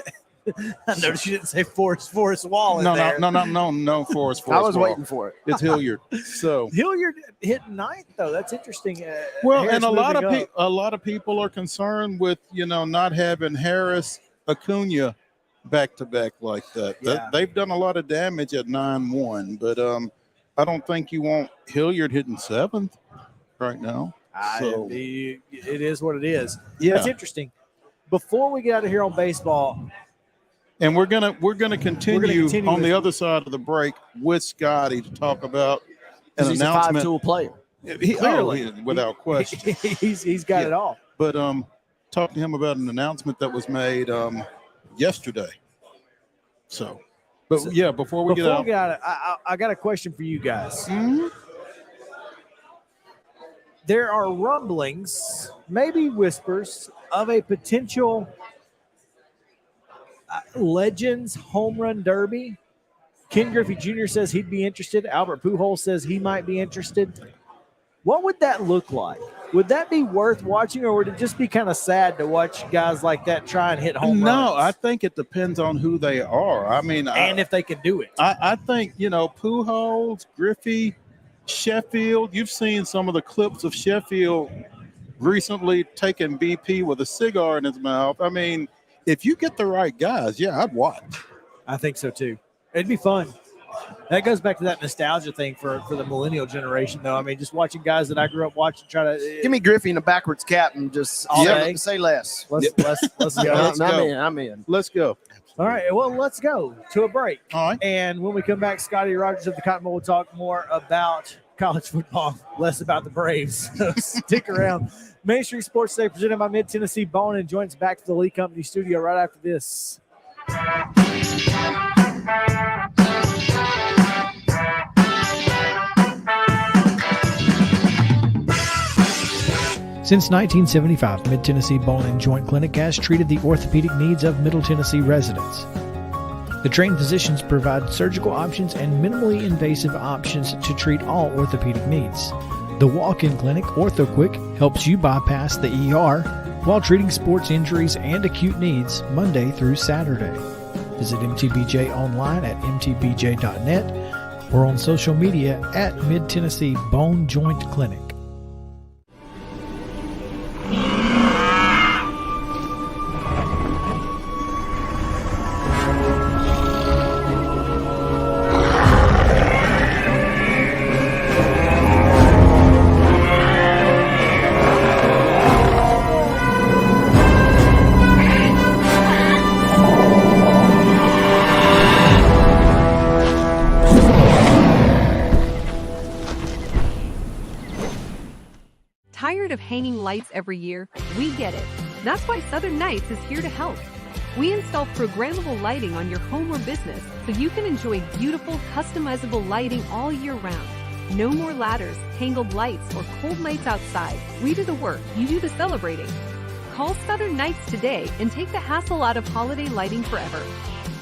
I noticed you didn't say Forrest Wall in there. No, Forrest I was Wall. waiting for it. It's Hilliard. So Hilliard hit ninth, though. That's interesting. Well, Harris and a moving lot of people are concerned with not having Harris, Acuna back to back like that. Yeah. They've done a lot of damage at 9-1, but I don't think you want Hilliard hitting seventh right now. So it is what it is. Yeah. That's interesting. Before we get out of here on baseball, and we're gonna continue on the other side of the break with Scottie to talk about an he's announcement. a 5-tool player. Clearly. Without question. he's got it all. But talk to him about an announcement that was made yesterday. So, before we get out, I got a question for you guys. Mm-hmm. There are rumblings, maybe whispers, of a potential Legends Home Run Derby. Ken Griffey Jr. says he'd be interested. Albert Pujols says he might be interested. What would that look like? Would that be worth watching, or would it just be kind of sad to watch guys like that try and hit home runs? No, I think it depends on who they are. I mean, if they can do it. I think, Pujols, Griffey, Sheffield. You've seen some of the clips of Sheffield recently taking BP with a cigar in his mouth. I mean, if you get the right guys, I'd watch. I think so too. It'd be fun. That goes back to that nostalgia thing for the millennial generation, though. I mean, just watching guys that I grew up watching try to give me Griffey in a backwards cap and just say less. Let's go. I'm in. Let's go. All right. Well, let's go to a break. All right. And when we come back, Scottie Rogers of the Cotton Bowl will talk more about college football, less about the Braves. So stick around. Main Street Sports Today, presented by Mid-Tennessee Bone and Joints, back to the Lee Company studio right after this. Since 1975, Mid-Tennessee Bone and Joint Clinic has treated the orthopedic needs of Middle Tennessee residents. The trained physicians provide surgical options and minimally invasive options to treat all orthopedic needs. The walk-in clinic, OrthoQuick, helps you bypass the ER while treating sports injuries and acute needs Monday through Saturday. Visit MTBJ online at mtbj.net or on social media at Mid-Tennessee Bone Joint Clinic. Tired of hanging lights every year? We get it. That's why Southern Nights is here to help. We install programmable lighting on your home or business so you can enjoy beautiful, customizable lighting all year round. No more ladders, tangled lights, or cold nights outside. We do the work, you do the celebrating. Call Southern Nights today and take the hassle out of holiday lighting forever.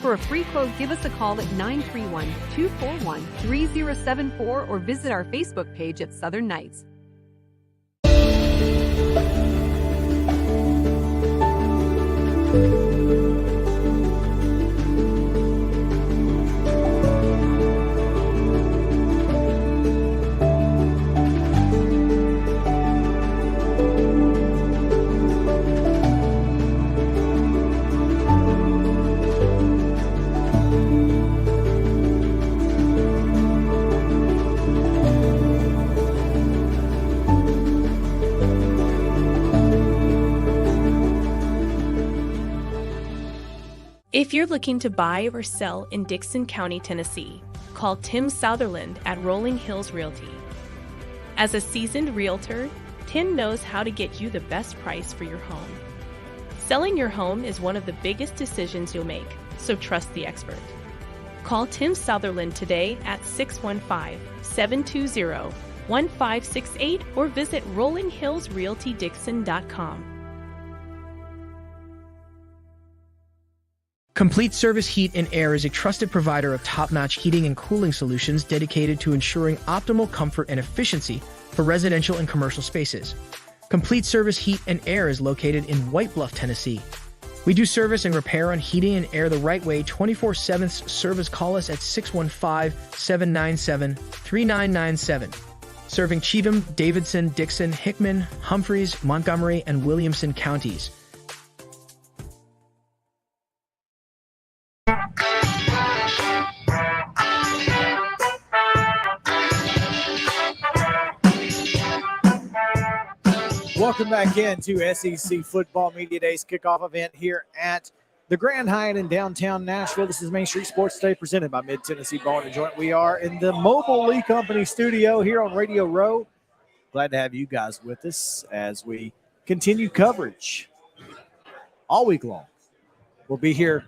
For a free quote, give us a call at 931-241-3074 or visit our Facebook page at Southern Nights. If you're looking to buy or sell in Dickson County, Tennessee, call Tim Sutherland at Rolling Hills Realty. As a seasoned realtor, Tim knows how to get you the best price for your home. Selling your home is one of the biggest decisions you'll make, so trust the expert. Call Tim Sutherland today at 615-720-1568 or visit rollinghillsrealtydixon.com. Complete Service Heat and Air is a trusted provider of top-notch heating and cooling solutions dedicated to ensuring optimal comfort and efficiency for residential and commercial spaces. Complete Service Heat and Air is located in White Bluff, Tennessee. We do service and repair on heating and air the right way 24/7 service. Call us at 615-797-3997. Serving Cheatham, Davidson, Dixon, Hickman, Humphreys, Montgomery, and Williamson counties. Welcome back into SEC Football Media Days kickoff event here at the Grand Hyatt in downtown Nashville. This is Main Street Sports Today presented by Mid-Tennessee Bone & Joint. We are in the Mobile Lee Company studio here on Radio Row. Glad to have you guys with us as we continue coverage all week long. We'll be here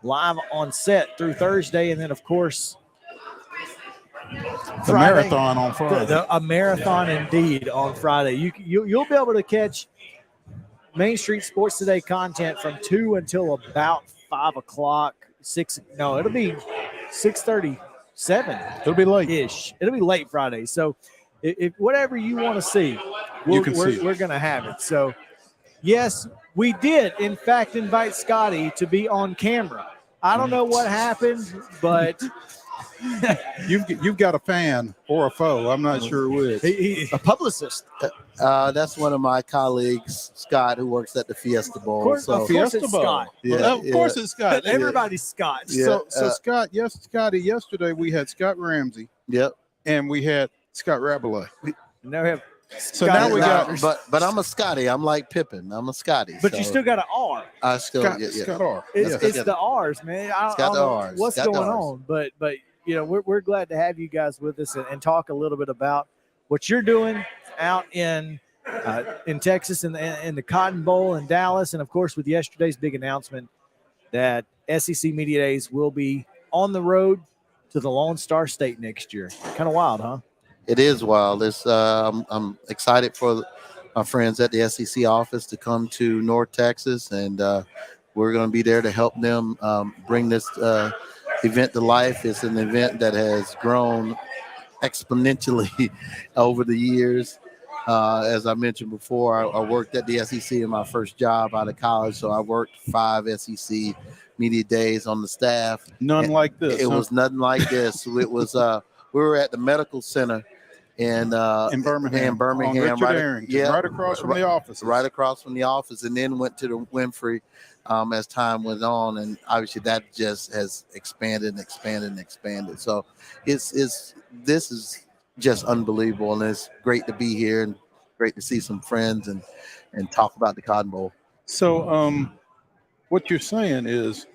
live on set through Thursday, and then, of course, The marathon on Friday. A marathon indeed on Friday. You'll be able to catch Main Street Sports Today content from 2 until about 5 o'clock. It'll be 6:37. It'll be late-ish. It'll be late Friday. So if whatever you want to see, we're going to have it. So, yes, we did, in fact, invite Scottie to be on camera. I don't know what happened, but You've got a fan or a foe. I'm not sure which. A publicist. That's one of my colleagues, Scott, who works at the Fiesta Bowl. Of course it's Scott. Of course it's Scott. Everybody's Scott. So Scott, Scotty, yesterday we had Scott Ramsey. Yep. And we had Scott Rabelais. Now we have So now we got, but I'm a Scotty. I'm like Pippen. I'm a Scotty. But you still got an R. I still Scott R. It's the R's, man. I don't know what's going on, but we're glad to have you guys with us and talk a little bit about what you're doing out in Texas and the Cotton Bowl in Dallas, and of course with yesterday's big announcement that SEC Media Days will be on the road to the Lone Star State next year. Kind of wild, huh? It is wild. I'm excited for my friends at the SEC office to come to North Texas, and we're going to be there to help them bring this event to life. It's an event that has grown exponentially over the years. As I mentioned before, I worked at the SEC in my first job out of college, so I worked 5 SEC Media Days on the staff. None like this. It was nothing like this. It was we were at the medical center in Birmingham, right across from the office. Right across from the office, and then went to the Winfrey as time went on, and obviously that just has expanded and expanded and expanded. So this is just unbelievable, and it's great to be here and great to see some friends and talk about the Cotton Bowl. So what you're saying is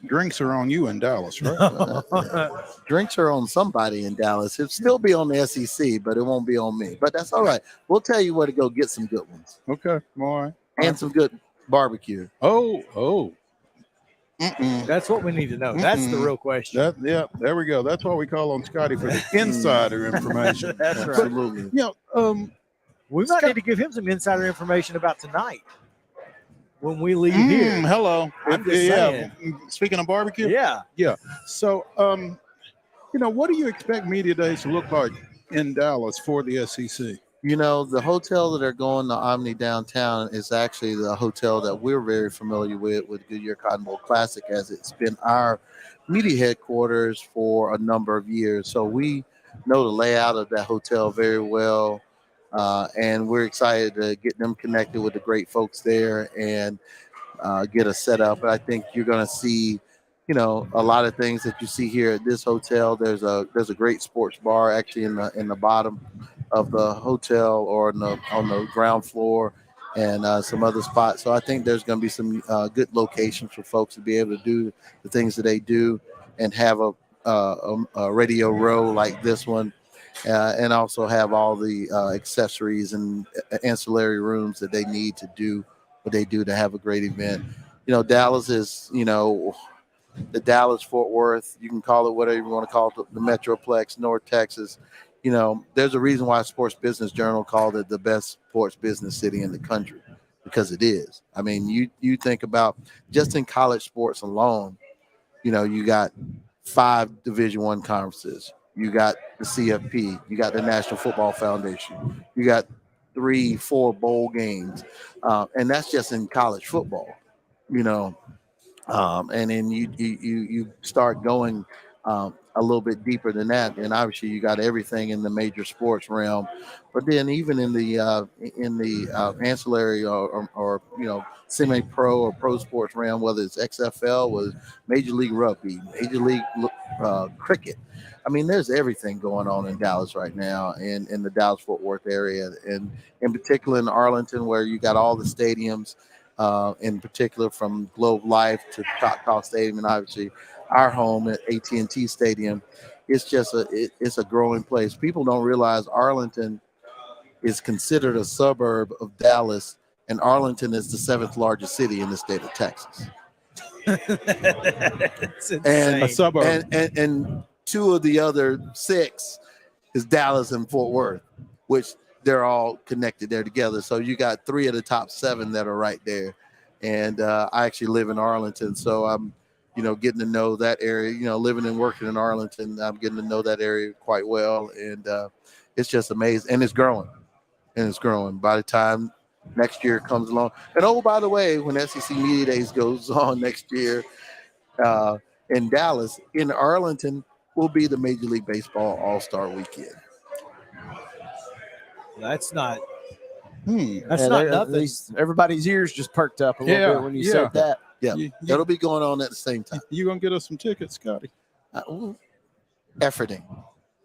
drinks are on you in Dallas, right? Drinks are on somebody in Dallas. It'll still be on the SEC, but it won't be on me. But that's all right. We'll tell you where to go get some good ones. Okay, all right. And some good barbecue. Oh. That's what we need to know. That's the real question. There we go. That's why we call on Scotty for the insider information. That's right. Absolutely. We might need to give him some insider information about tonight when we leave here. Hello. Speaking of barbecue. Yeah. So, what do you expect Media Days to look like in Dallas for the SEC? The hotel that are going to Omni downtown is actually the hotel that we're very familiar with Goodyear Cotton Bowl Classic, as it's been our media headquarters for a number of years. So we know the layout of that hotel very well, and we're excited to get them connected with the great folks there and get us set up. But I think you're going to see, a lot of things that you see here at this hotel. There's a great sports bar actually in the bottom of the hotel or on the ground floor, and some other spots. So I think there's going to be some good locations for folks to be able to do the things that they do and have a radio row like this one, and also have all the accessories and ancillary rooms that they need to do what they do to have a great event. Dallas is, the Dallas Fort Worth, you can call it whatever you want to call it, the Metroplex, North Texas. There's a reason why Sports Business Journal called it the best sports business city in the country, because it is. I mean, you think about just in college sports alone, you got 5 Division I conferences. You got the CFP. You got the National Football Foundation. You got 3-4 bowl games. And that's just in college football, and then you start going a little bit deeper than that, and obviously you got everything in the major sports realm, but then even in the ancillary or semi-pro or pro sports realm, whether it's XFL, with Major League Rugby, Major League Cricket. I mean, there's everything going on in Dallas right now, and in the Dallas-Fort Worth area, and in particular in Arlington, where you got all the stadiums. In particular, from Globe Life to Choctaw Stadium, and obviously our home at AT&T Stadium. It's just it's a growing place. People don't realize Arlington is considered a suburb of Dallas, and Arlington is the 7th largest city in the state of Texas. It's insane. And A suburb. and 2 of the other 6 is Dallas and Fort Worth, which they're all connected there together. So you got 3 of the top 7 that are right there. And I actually live in Arlington, so I'm, getting to know that area, living and working in Arlington. I'm getting to know that area quite well. And it's just amazing. And it's growing. By the time next year comes along. And oh, by the way, when SEC Media Days goes on next year in Dallas, in Arlington will be the Major League Baseball All-Star Weekend. That's not. That's not nothing. Everybody's ears just perked up a little bit when you said that. Yeah, that'll be going on at the same time. You gonna get us some tickets, Scotty? Efforting,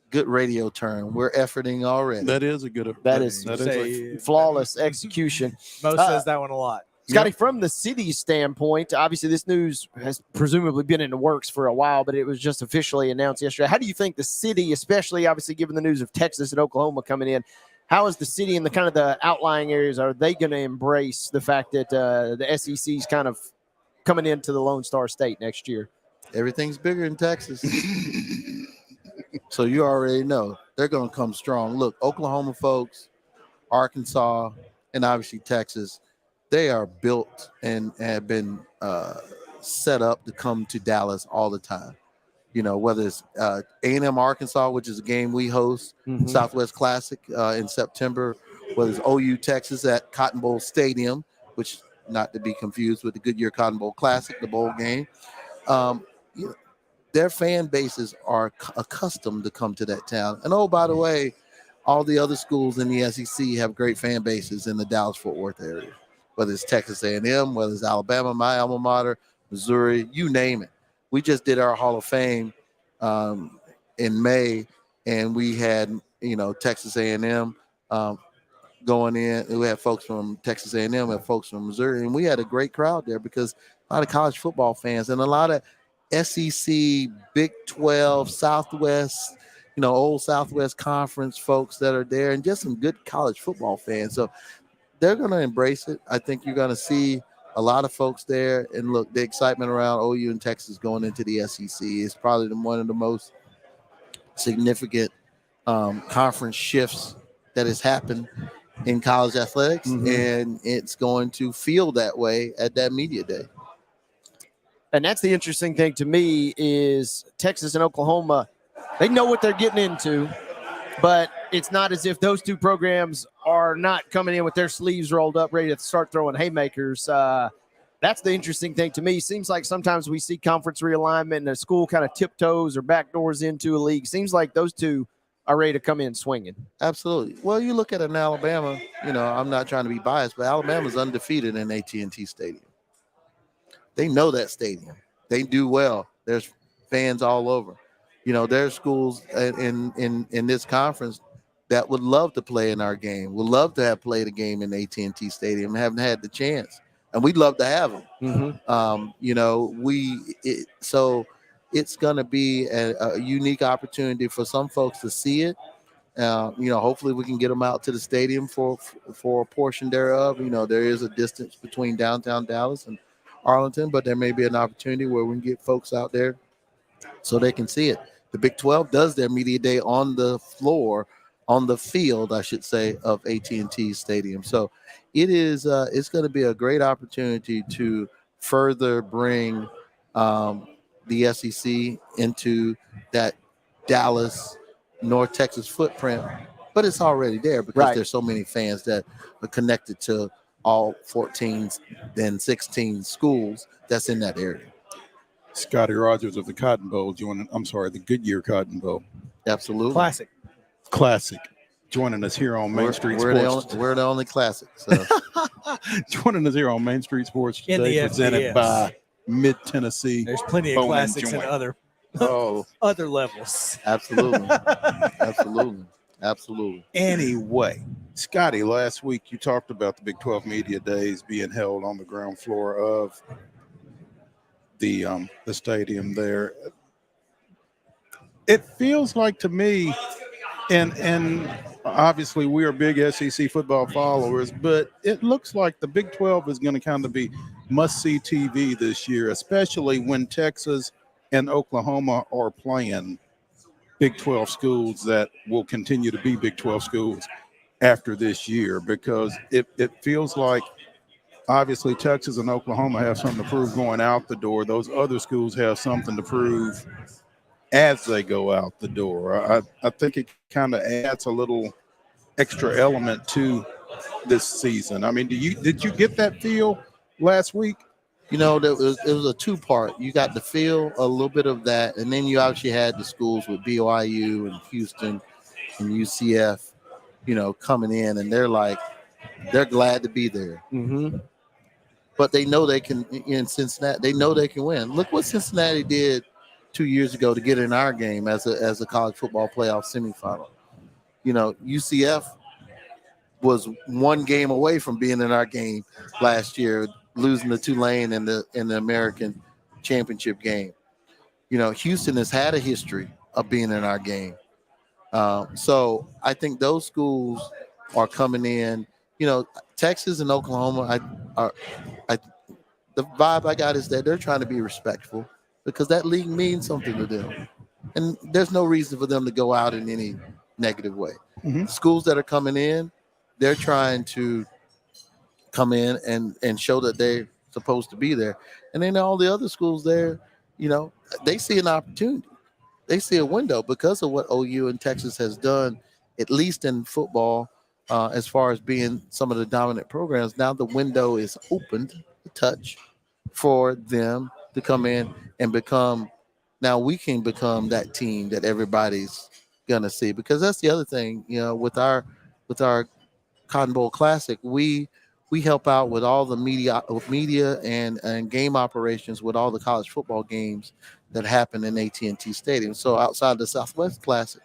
good radio term. We're efforting already. That is a good. That is flawless execution. Mo says that one a lot. Scotty, from the city standpoint, obviously this news has presumably been in the works for a while, but it was just officially announced yesterday. How do you think the city, especially obviously given the news of Texas and Oklahoma coming in, how is the city and the kind of the outlying areas, are they going to embrace the fact that the SEC is kind of coming into the Lone Star State next year? Everything's bigger in Texas. So you already know they're going to come strong. Look, Oklahoma folks, Arkansas, and obviously Texas, they are built and have been set up to come to Dallas all the time. Whether it's A&M Arkansas, which is a game we host, Southwest Classic in September, whether it's OU Texas at Cotton Bowl Stadium, which not to be confused with the Goodyear Cotton Bowl Classic, the bowl game. Their fan bases are accustomed to come to that town. And oh, by the way, all the other schools in the SEC have great fan bases in the Dallas-Fort Worth area, whether it's Texas A&M, whether it's Alabama, my alma mater, Missouri, you name it. We just did our Hall of Fame in May, and we had, Texas A&M going in. We had folks from Texas A&M, we had folks from Missouri, and we had a great crowd there because a lot of college football fans and a lot of SEC, Big 12, Southwest, old Southwest Conference folks that are there, and just some good college football fans. So they're going to embrace it. I think you're going to see a lot of folks there. And look, the excitement around OU and Texas going into the SEC is probably one of the most significant conference shifts that has happened in college athletics. And it's going to feel that way at that media day. And that's the interesting thing to me is Texas and Oklahoma, they know what they're getting into, but it's not as if those 2 programs are not coming in with their sleeves rolled up, ready to start throwing haymakers. That's the interesting thing to me. Seems like sometimes we see conference realignment and a school kind of tiptoes or backdoors into a league. Seems like those 2 are ready to come in swinging. Absolutely. Well, you look at an Alabama, I'm not trying to be biased, but Alabama's undefeated in AT&T Stadium. They know that stadium. They do well. There's fans all over. There's schools in this conference that would love to play in our game, would love to have played a game in AT&T Stadium, and haven't had the chance, and we'd love to have them. So it's going to be a unique opportunity for some folks to see it. Hopefully we can get them out to the stadium for a portion thereof. There is a distance between downtown Dallas and Arlington, but there may be an opportunity where we can get folks out there so they can see it. The Big 12 does their media day on the floor, on the field, I should say, of AT&T Stadium. So it's going to be a great opportunity to further bring the SEC into that Dallas, North Texas footprint, but it's already there because there's so many fans that are connected to all 14 and 16 schools that's in that area. Scottie Rogers of the Cotton Bowl the Goodyear Cotton Bowl. Absolutely. Classic. Joining us here on Main Street Sports. We're the only classic. So. Joining us here on Main Street Sports today, presented by Mid-Tennessee. There's plenty of classics in other levels. Absolutely. Absolutely. Anyway, Scottie, last week you talked about the Big 12 Media Days being held on the ground floor of the stadium there. It feels like to me, and obviously we are big SEC football followers, but it looks like the Big 12 is going to kind of be must-see TV this year, especially when Texas and Oklahoma are playing Big 12 schools that will continue to be Big 12 schools after this year, because it feels like obviously Texas and Oklahoma have something to prove going out the door. Those other schools have something to prove as they go out the door. I think it kind of adds a little extra element to this season. I mean, did you get that feel last week? It was a two-part. You got the feel, a little bit of that, and then you actually had the schools with BYU and Houston and UCF, coming in, and they're glad to be there. Mm-hmm. But they know they can, in Cincinnati, they know they can win. Look what Cincinnati did 2 years ago to get in our game as a college football playoff semifinal. UCF was one game away from being in our game last year, losing to Tulane in the American championship game. Houston has had a history of being in our game. So I think those schools are coming in. Texas and Oklahoma, the vibe I got is that they're trying to be respectful because that league means something to them. And there's no reason for them to go out in any negative way. Mm-hmm. Schools that are coming in, they're trying to come in and show that they're supposed to be there. And then all the other schools there, they see an opportunity. They see a window because of what OU and Texas has done, at least in football, as far as being some of the dominant programs. Now the window is opened a touch for them to come in and become, now we can become that team that everybody's going to see. Because that's the other thing, with our Cotton Bowl Classic, we help out with all the media and game operations with all the college football games that happen in AT&T Stadium. So outside the Southwest Classic,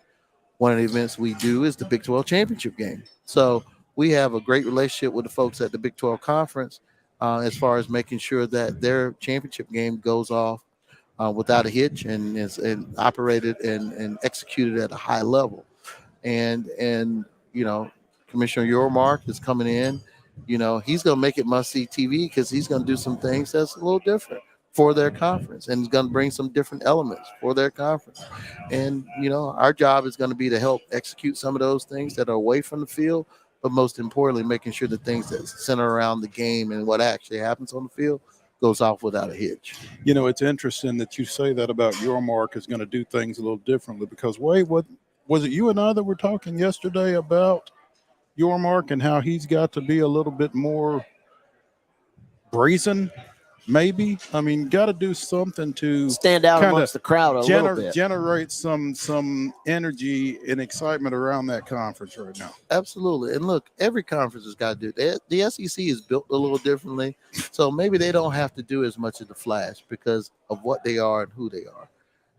one of the events we do is the Big 12 Championship game. So we have a great relationship with the folks at the Big 12 Conference as far as making sure that their championship game goes off without a hitch and is operated and executed at a high level. And Commissioner Yormark is coming in. He's going to make it must-see TV because he's going to do some things that's a little different for their conference, and he's going to bring some different elements for their conference. And, our job is going to be to help execute some of those things that are away from the field, but most importantly, making sure the things that center around the game and what actually happens on the field goes off without a hitch. It's interesting that you say that about Yormark is going to do things a little differently because, Wade, was it you and I that were talking yesterday about Yormark and how he's got to be a little bit more brazen, maybe? I mean, got to do something to stand out amongst the crowd a little bit. Generate some energy and excitement around that conference right now. Absolutely. And look, every conference has got to do it. The SEC is built a little differently, so maybe they don't have to do as much of the flash because of what they are and who they are.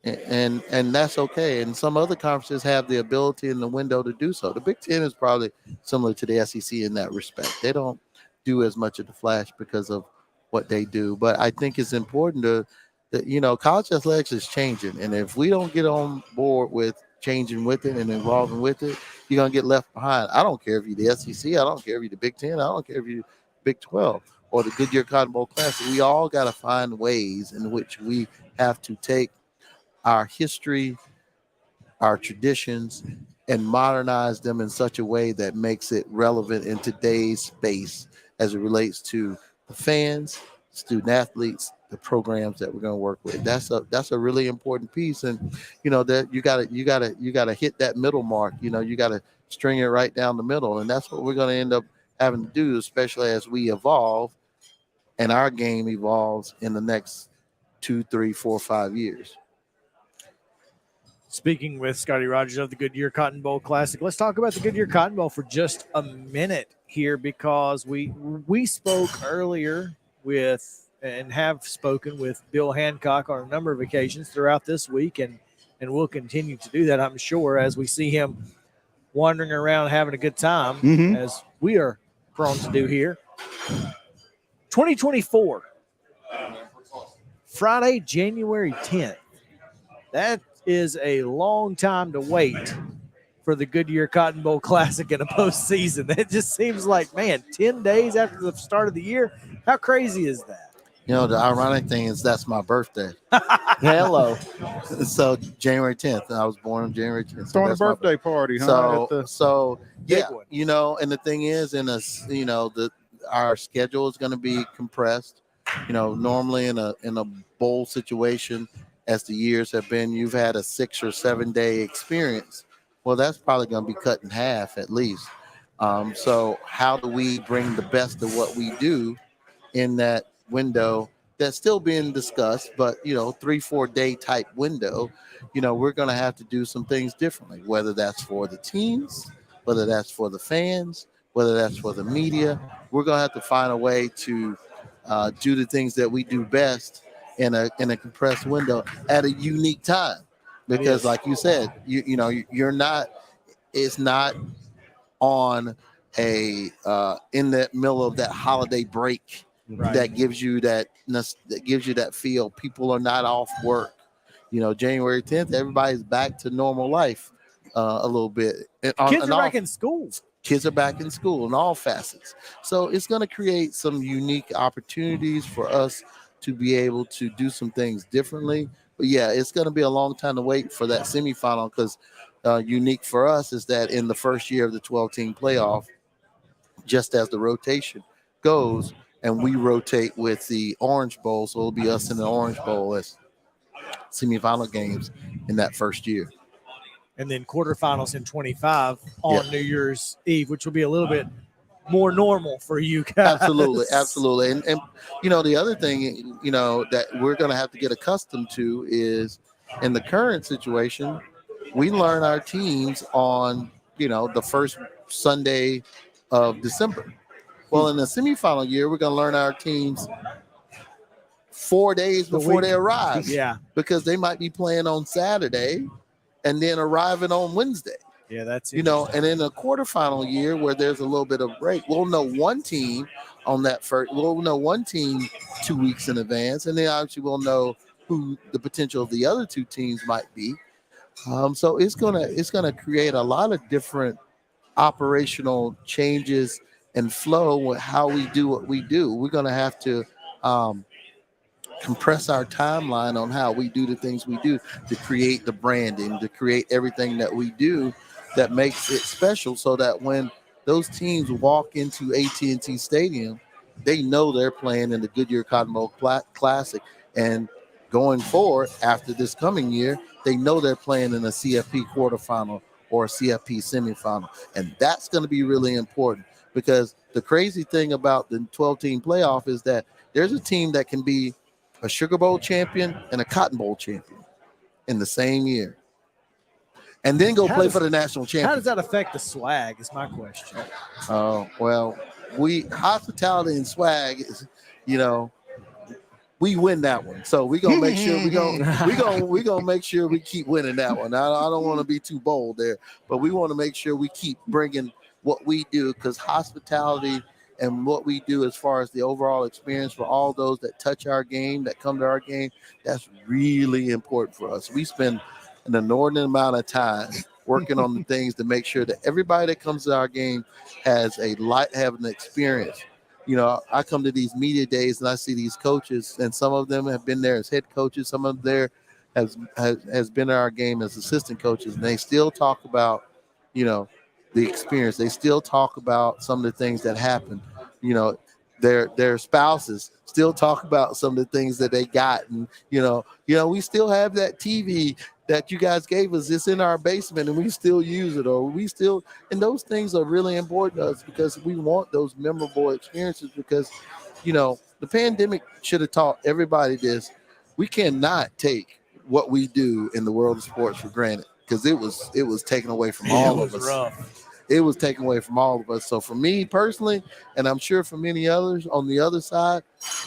and that's okay. And some other conferences have the ability and the window to do so. The Big Ten is probably similar to the SEC in that respect. They don't do as much of the flash because of what they do. But I think it's important that college athletics is changing, and if we don't get on board with changing with it and evolving with it, you're gonna get left behind. I don't care if you're the SEC, I don't care if you're the Big Ten, I don't care if you're Big 12 or the Goodyear Cotton Bowl Classic. We all got to find ways in which we have to take our history, our traditions, and modernize them in such a way that makes it relevant in today's space as it relates to the fans, student athletes, the programs that we're going to work with. That's a really important piece. And that you gotta hit that middle mark. You gotta string it right down the middle. And that's what we're going to end up having to do, especially as we evolve and our game evolves in the next 2, 3, 4, 5 years. Speaking with Scottie Rogers of the Goodyear Cotton Bowl Classic, let's talk about the Goodyear Cotton Bowl for just a minute here, because we spoke earlier with and have spoken with Bill Hancock on a number of occasions throughout this week, and we'll continue to do that, I'm sure, as we see him wandering around having a good time, as we are prone to do here. 2024, Friday, January 10th. That is a long time to wait for the Goodyear Cotton Bowl Classic in a postseason. It just seems like, man, 10 days after the start of the year. How crazy is that? The ironic thing is that's my birthday. Hello. So January 10th, I was born on January 10th. Throwing a birthday party, huh? So yeah, and the thing is, our schedule is going to be compressed. Normally in a bowl situation, as the years have been, you've had a 6 or 7 day experience. Well, that's probably going to be cut in half at least. So how do we bring the best of what we do in that window that's still being discussed, but 3-4 day type window? We're going to have to do some things differently, whether that's for the teams, whether that's for the fans, whether that's for the media. We're going to have to find a way to do the things that we do best in a compressed window at a unique time, because like you said, you're not, it's not on a in the middle of that holiday break. Right. That gives you that feel. People are not off work. January 10th, everybody's back to normal life a little bit. Kids are back in school. Kids are back in school in all facets. So it's going to create some unique opportunities for us to be able to do some things differently. But yeah, it's going to be a long time to wait for that semifinal, because unique for us is that in the first year of the 12-team playoff, just as the rotation goes, and we rotate with the Orange Bowl, so it'll be us in the Orange Bowl as semifinal games in that first year. And then quarterfinals in 25 on New Year's Eve, which will be a little bit more normal for you guys. Absolutely. And the other thing, that we're going to have to get accustomed to is, in the current situation, we learn our teams on, the first Sunday of December. Well, in the semifinal year, we're going to learn our teams 4 days before they arrive. Yeah. Because they might be playing on Saturday and then arriving on Wednesday. Yeah, that's and in a quarterfinal year where there's a little bit of break, we'll know one team on that first. We'll know one team 2 weeks in advance, and then obviously we'll know who the potential of the other two teams might be. So it's gonna create a lot of different operational changes and flow with how we do what we do. We're gonna have to compress our timeline on how we do the things we do to create the branding, to create everything that we do that makes it special, so that when those teams walk into AT&T Stadium, they know they're playing in the Goodyear Cotton Bowl Classic. And going forward, after this coming year, they know they're playing in a CFP quarterfinal or a CFP semifinal. And that's going to be really important, because the crazy thing about the 12-team playoff is that there's a team that can be a Sugar Bowl champion and a Cotton Bowl champion in the same year, and then play for the national championship. How does that affect the swag is my question. Well, hospitality and swag is, we win that one. So we're gonna make sure we gonna make sure we keep winning that one. I don't want to be too bold there, but we want to make sure we keep bringing what we do, because hospitality and what we do as far as the overall experience for all those that touch our game, that come to our game, that's really important for us. We spend an inordinate amount of time working on the things to make sure that everybody that comes to our game has have an experience. You know, I come to these media days and I see these coaches, and some of them have been there as head coaches, some of them there has been in our game as assistant coaches, and they still talk about, you know, the experience. They still talk about some of the things that happened. You know, their spouses still talk about some of the things that they got, and you know, we still have that TV that you guys gave us. It's in our basement and we still use it, and those things are really important to us because we want those memorable experiences, because, you know, the pandemic should have taught everybody this. We cannot take what we do in the world of sports for granted, because it was taken away from all of us. Rough. It was taken away from all of us. So for me personally, and I'm sure for many others on the other side,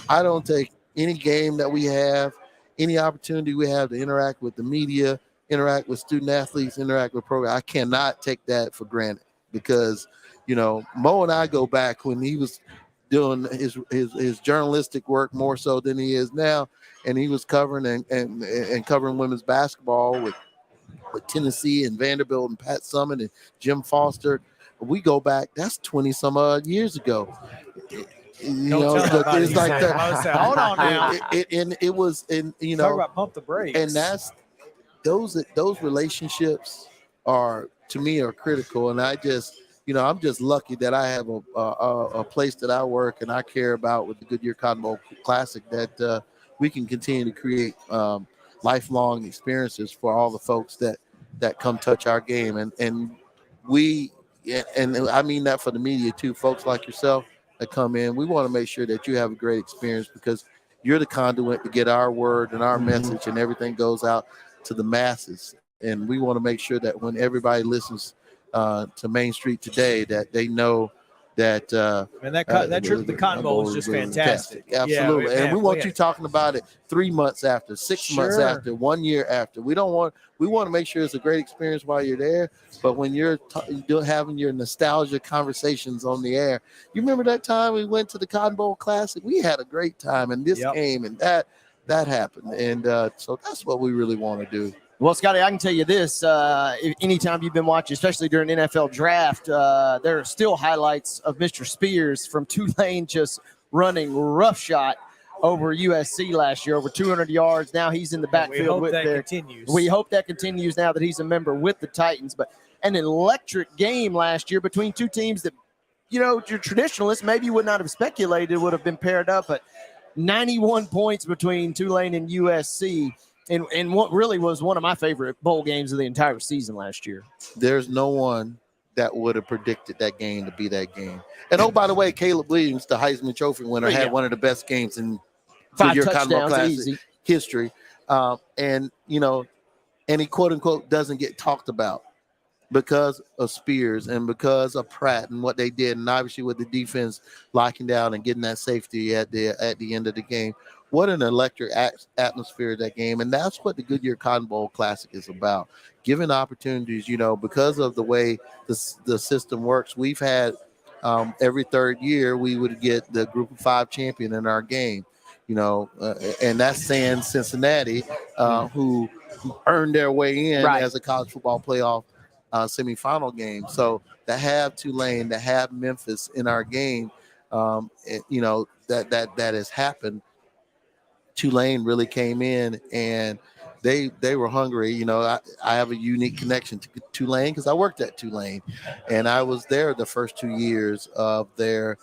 I don't take any game that we have, any opportunity we have to interact with the media, interact with student athletes, interact with programs. I cannot take that for granted, because, you know, Mo and I go back when he was doing his journalistic work more so than he is now, and he was covering and covering women's basketball with Tennessee and Vanderbilt and Pat Summitt and Jim Foster. We go back, that's 20 some odd years ago. Hold on now. It was, and you know, Talk about pump the brakes. And that's those relationships are, to me, are critical. And I just, you know, I'm just lucky that I have a place that I work and I care about with the Goodyear Cotton Bowl Classic, that we can continue to create lifelong experiences for all the folks that come touch our game. And I mean that for the media too, folks like yourself that come in. We want to make sure that you have a great experience, because you're the conduit to get our word and our message, and everything goes out to the masses. And we want to make sure that when everybody listens to Main Street today, that they know that that trip to the Cotton Bowl was just fantastic. Absolutely. Yeah, and we want you talking about it 3 months after, 6 months after, 1 year after. We want to make sure it's a great experience while you're there. But when you're having your nostalgia conversations on the air, you remember that time we went to the Cotton Bowl Classic? We had a great time in this game, and that happened. And so that's what we really want to do. Well, Scottie, I can tell you this. Anytime you've been watching, especially during NFL draft, there are still highlights of Mr. Spears from Tulane just running roughshod over USC last year, over 200 yards. Now he's in the backfield with there. Continues. We hope that continues now that he's a member with the Titans. But an electric game last year between two teams that, you know, your traditionalists maybe would not have speculated would have been paired up. But 91 points between Tulane and USC. And what really was one of my favorite bowl games of the entire season last year. There's no one that would have predicted that game to be that game. And oh, by the way, Caleb Williams, the Heisman Trophy winner, had one of the best games in 5 Goodyear Cotton Bowl touchdowns, Classic easy history. And, you know, and he quote unquote doesn't get talked about because of Spears and because of Pratt and what they did. And obviously with the defense locking down and getting that safety at the end of the game. What an electric atmosphere of that game. And that's what the Goodyear Cotton Bowl Classic is about. Giving opportunities, you know, because of the way the system works. We've had every third year we would get the Group of 5 champion in our game, you know, and that's saying Cincinnati, who earned their way in as a college football playoff semifinal game. So to have Tulane, to have Memphis in our game, you know, that has happened. Tulane really came in and they were hungry. You know, I have a unique connection to Tulane because I worked at Tulane, and I was there the first 2 years of their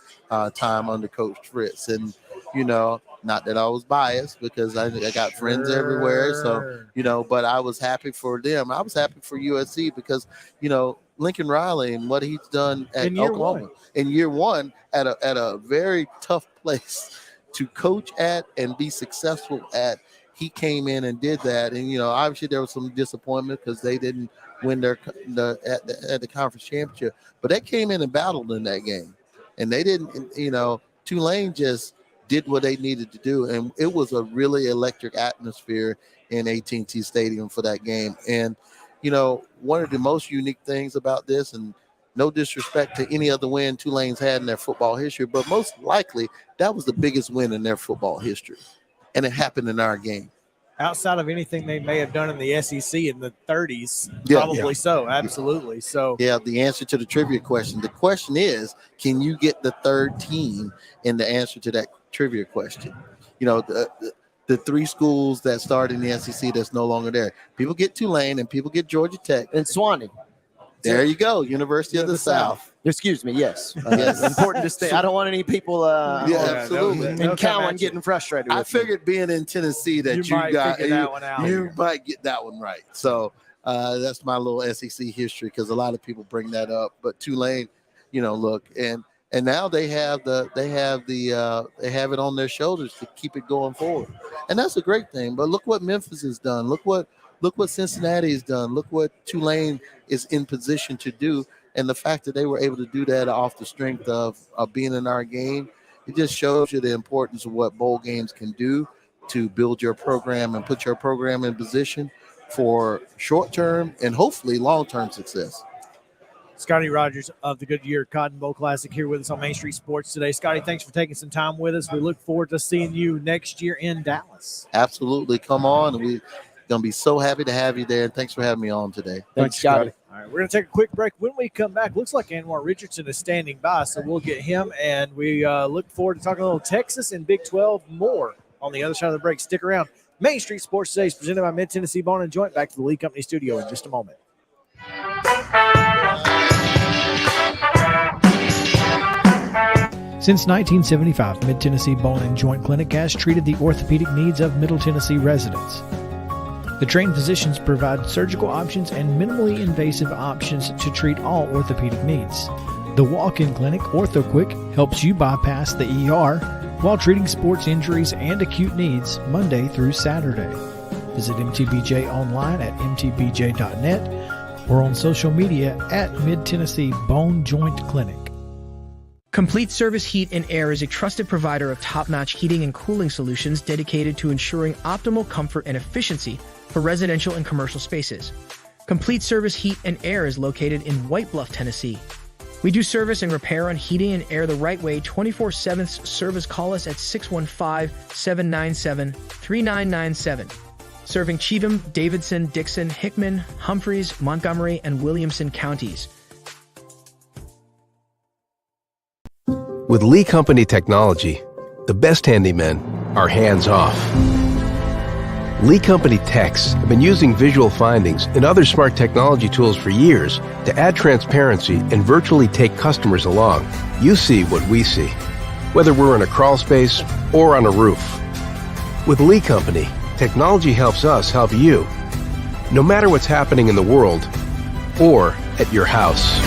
time under Coach Fritz. And, you know, not that I was biased because I got friends everywhere. So, you know, but I was happy for them. I was happy for USC because, you know, Lincoln Riley and what he's done at Oklahoma in year one at a very tough place to coach at and be successful at. He came in and did that. And, you know, obviously there was some disappointment because they didn't win at the conference championship, but they came in and battled in that game. And they didn't, you know, Tulane just did what they needed to do. And it was a really electric atmosphere in AT&T Stadium for that game. And, one of the most unique things about this, and no disrespect to any other win Tulane's had in their football history, but most likely that was the biggest win in their football history. And it happened in our game. Outside of anything they may have done in the SEC in the 30s, probably so, absolutely. So, yeah, the answer to the trivia question. The question is, can you get the third team in the answer to that trivia question? The three schools that started in the SEC that's no longer there. People get Tulane and people get Georgia Tech. And Swanee. There you go, University of the South. Excuse me, yes. Yes. Important to stay. I don't want any people absolutely. in Cowan getting frustrated with I figured being in Tennessee that you might figure that one out. You might get that one right. So that's my little SEC history, because a lot of people bring that up. But Tulane, look, and now they have it on their shoulders to keep it going forward. And that's a great thing. But look what Memphis has done. Look what Cincinnati has done. Look what Tulane is in position to do. And the fact that they were able to do that off the strength of being in our game, it just shows you the importance of what bowl games can do to build your program and put your program in position for short-term and hopefully long-term success. Scottie Rogers of the Goodyear Cotton Bowl Classic here with us on Main Street Sports today. Scottie, thanks for taking some time with us. We look forward to seeing you next year in Dallas. Absolutely. Come on. We're going to be so happy to have you there. And thanks for having me on today. Thanks, Scottie. All right, we're going to take a quick break. When we come back, looks like ANWAR Richardson is standing by, so we'll get him. And we look forward to talking a little Texas and Big 12 more on the other side of the break. Stick around. Main Street Sports today is presented by Mid-Tennessee Bone & Joint. Back to the Lee Company studio in just a moment. Since 1975, Mid-Tennessee Bone & Joint Clinic has treated the orthopedic needs of Middle Tennessee residents. The trained physicians provide surgical options and minimally invasive options to treat all orthopedic needs. The walk-in clinic, OrthoQuick, helps you bypass the ER while treating sports injuries and acute needs Monday through Saturday. Visit MTBJ online at mtbj.net or on social media at Mid-Tennessee Bone Joint Clinic. Complete Service Heat and Air is a trusted provider of top-notch heating and cooling solutions dedicated to ensuring optimal comfort and efficiency for residential and commercial spaces. Complete Service Heat and Air is located in White Bluff, Tennessee. We do service and repair on heating and air the right way 24/7. Service, call us at 615-797-3997. Serving Cheatham, Davidson, Dixon, Hickman, Humphreys, Montgomery, and Williamson counties. With Lee Company technology, the best handymen are hands-off. Lee Company techs have been using visual findings and other smart technology tools for years to add transparency and virtually take customers along. You see what we see, whether we're in a crawl space or on a roof. With Lee Company, technology helps us help you, no matter what's happening in the world or at your house.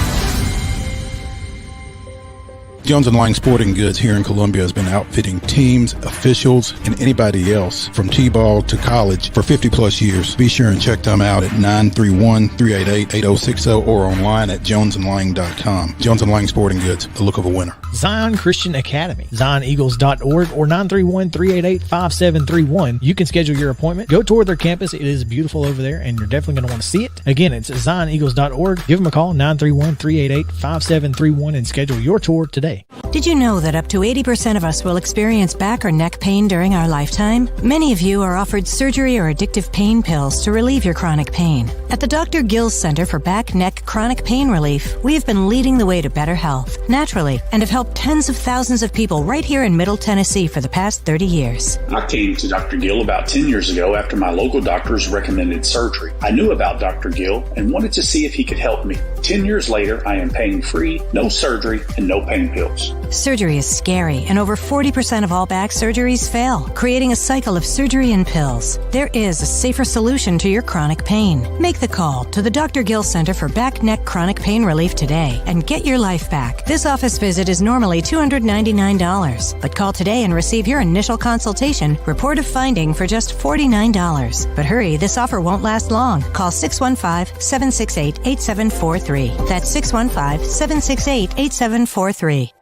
Jones & Lang Sporting Goods here in Columbia has been outfitting teams, officials, and anybody else from T-ball to college for 50-plus years. Be sure and check them out at 931-388-8060 or online at jonesandlang.com. Jones & Lang Sporting Goods, the look of a winner. Zion Christian Academy, zioneagles.org or 931-388-5731. You can schedule your appointment. Go tour their campus. It is beautiful over there, and you're definitely going to want to see it. Again, it's zioneagles.org. Give them a call, 931-388-5731, and schedule your tour today. Did you know that up to 80% of us will experience back or neck pain during our lifetime? Many of you are offered surgery or addictive pain pills to relieve your chronic pain. At the Dr. Gill's Center for Back, Neck, Chronic Pain Relief, we have been leading the way to better health, naturally, and have helped tens of thousands of people right here in Middle Tennessee for the past 30 years. I came to Dr. Gill about 10 years ago after my local doctors recommended surgery. I knew about Dr. Gill and wanted to see if he could help me. 10 years later, I am pain-free, no surgery, and no pain pills. Surgery is scary, and over 40% of all back surgeries fail, creating a cycle of surgery and pills. There is a safer solution to your chronic pain. Make the call to the Dr. Gill Center for Back, Neck, Chronic Pain Relief today and get your life back. This office visit is normally $299, but call today and receive your initial consultation, report of finding for just $49. But hurry, this offer won't last long. Call 615-768-8743. That's 615-768-8743.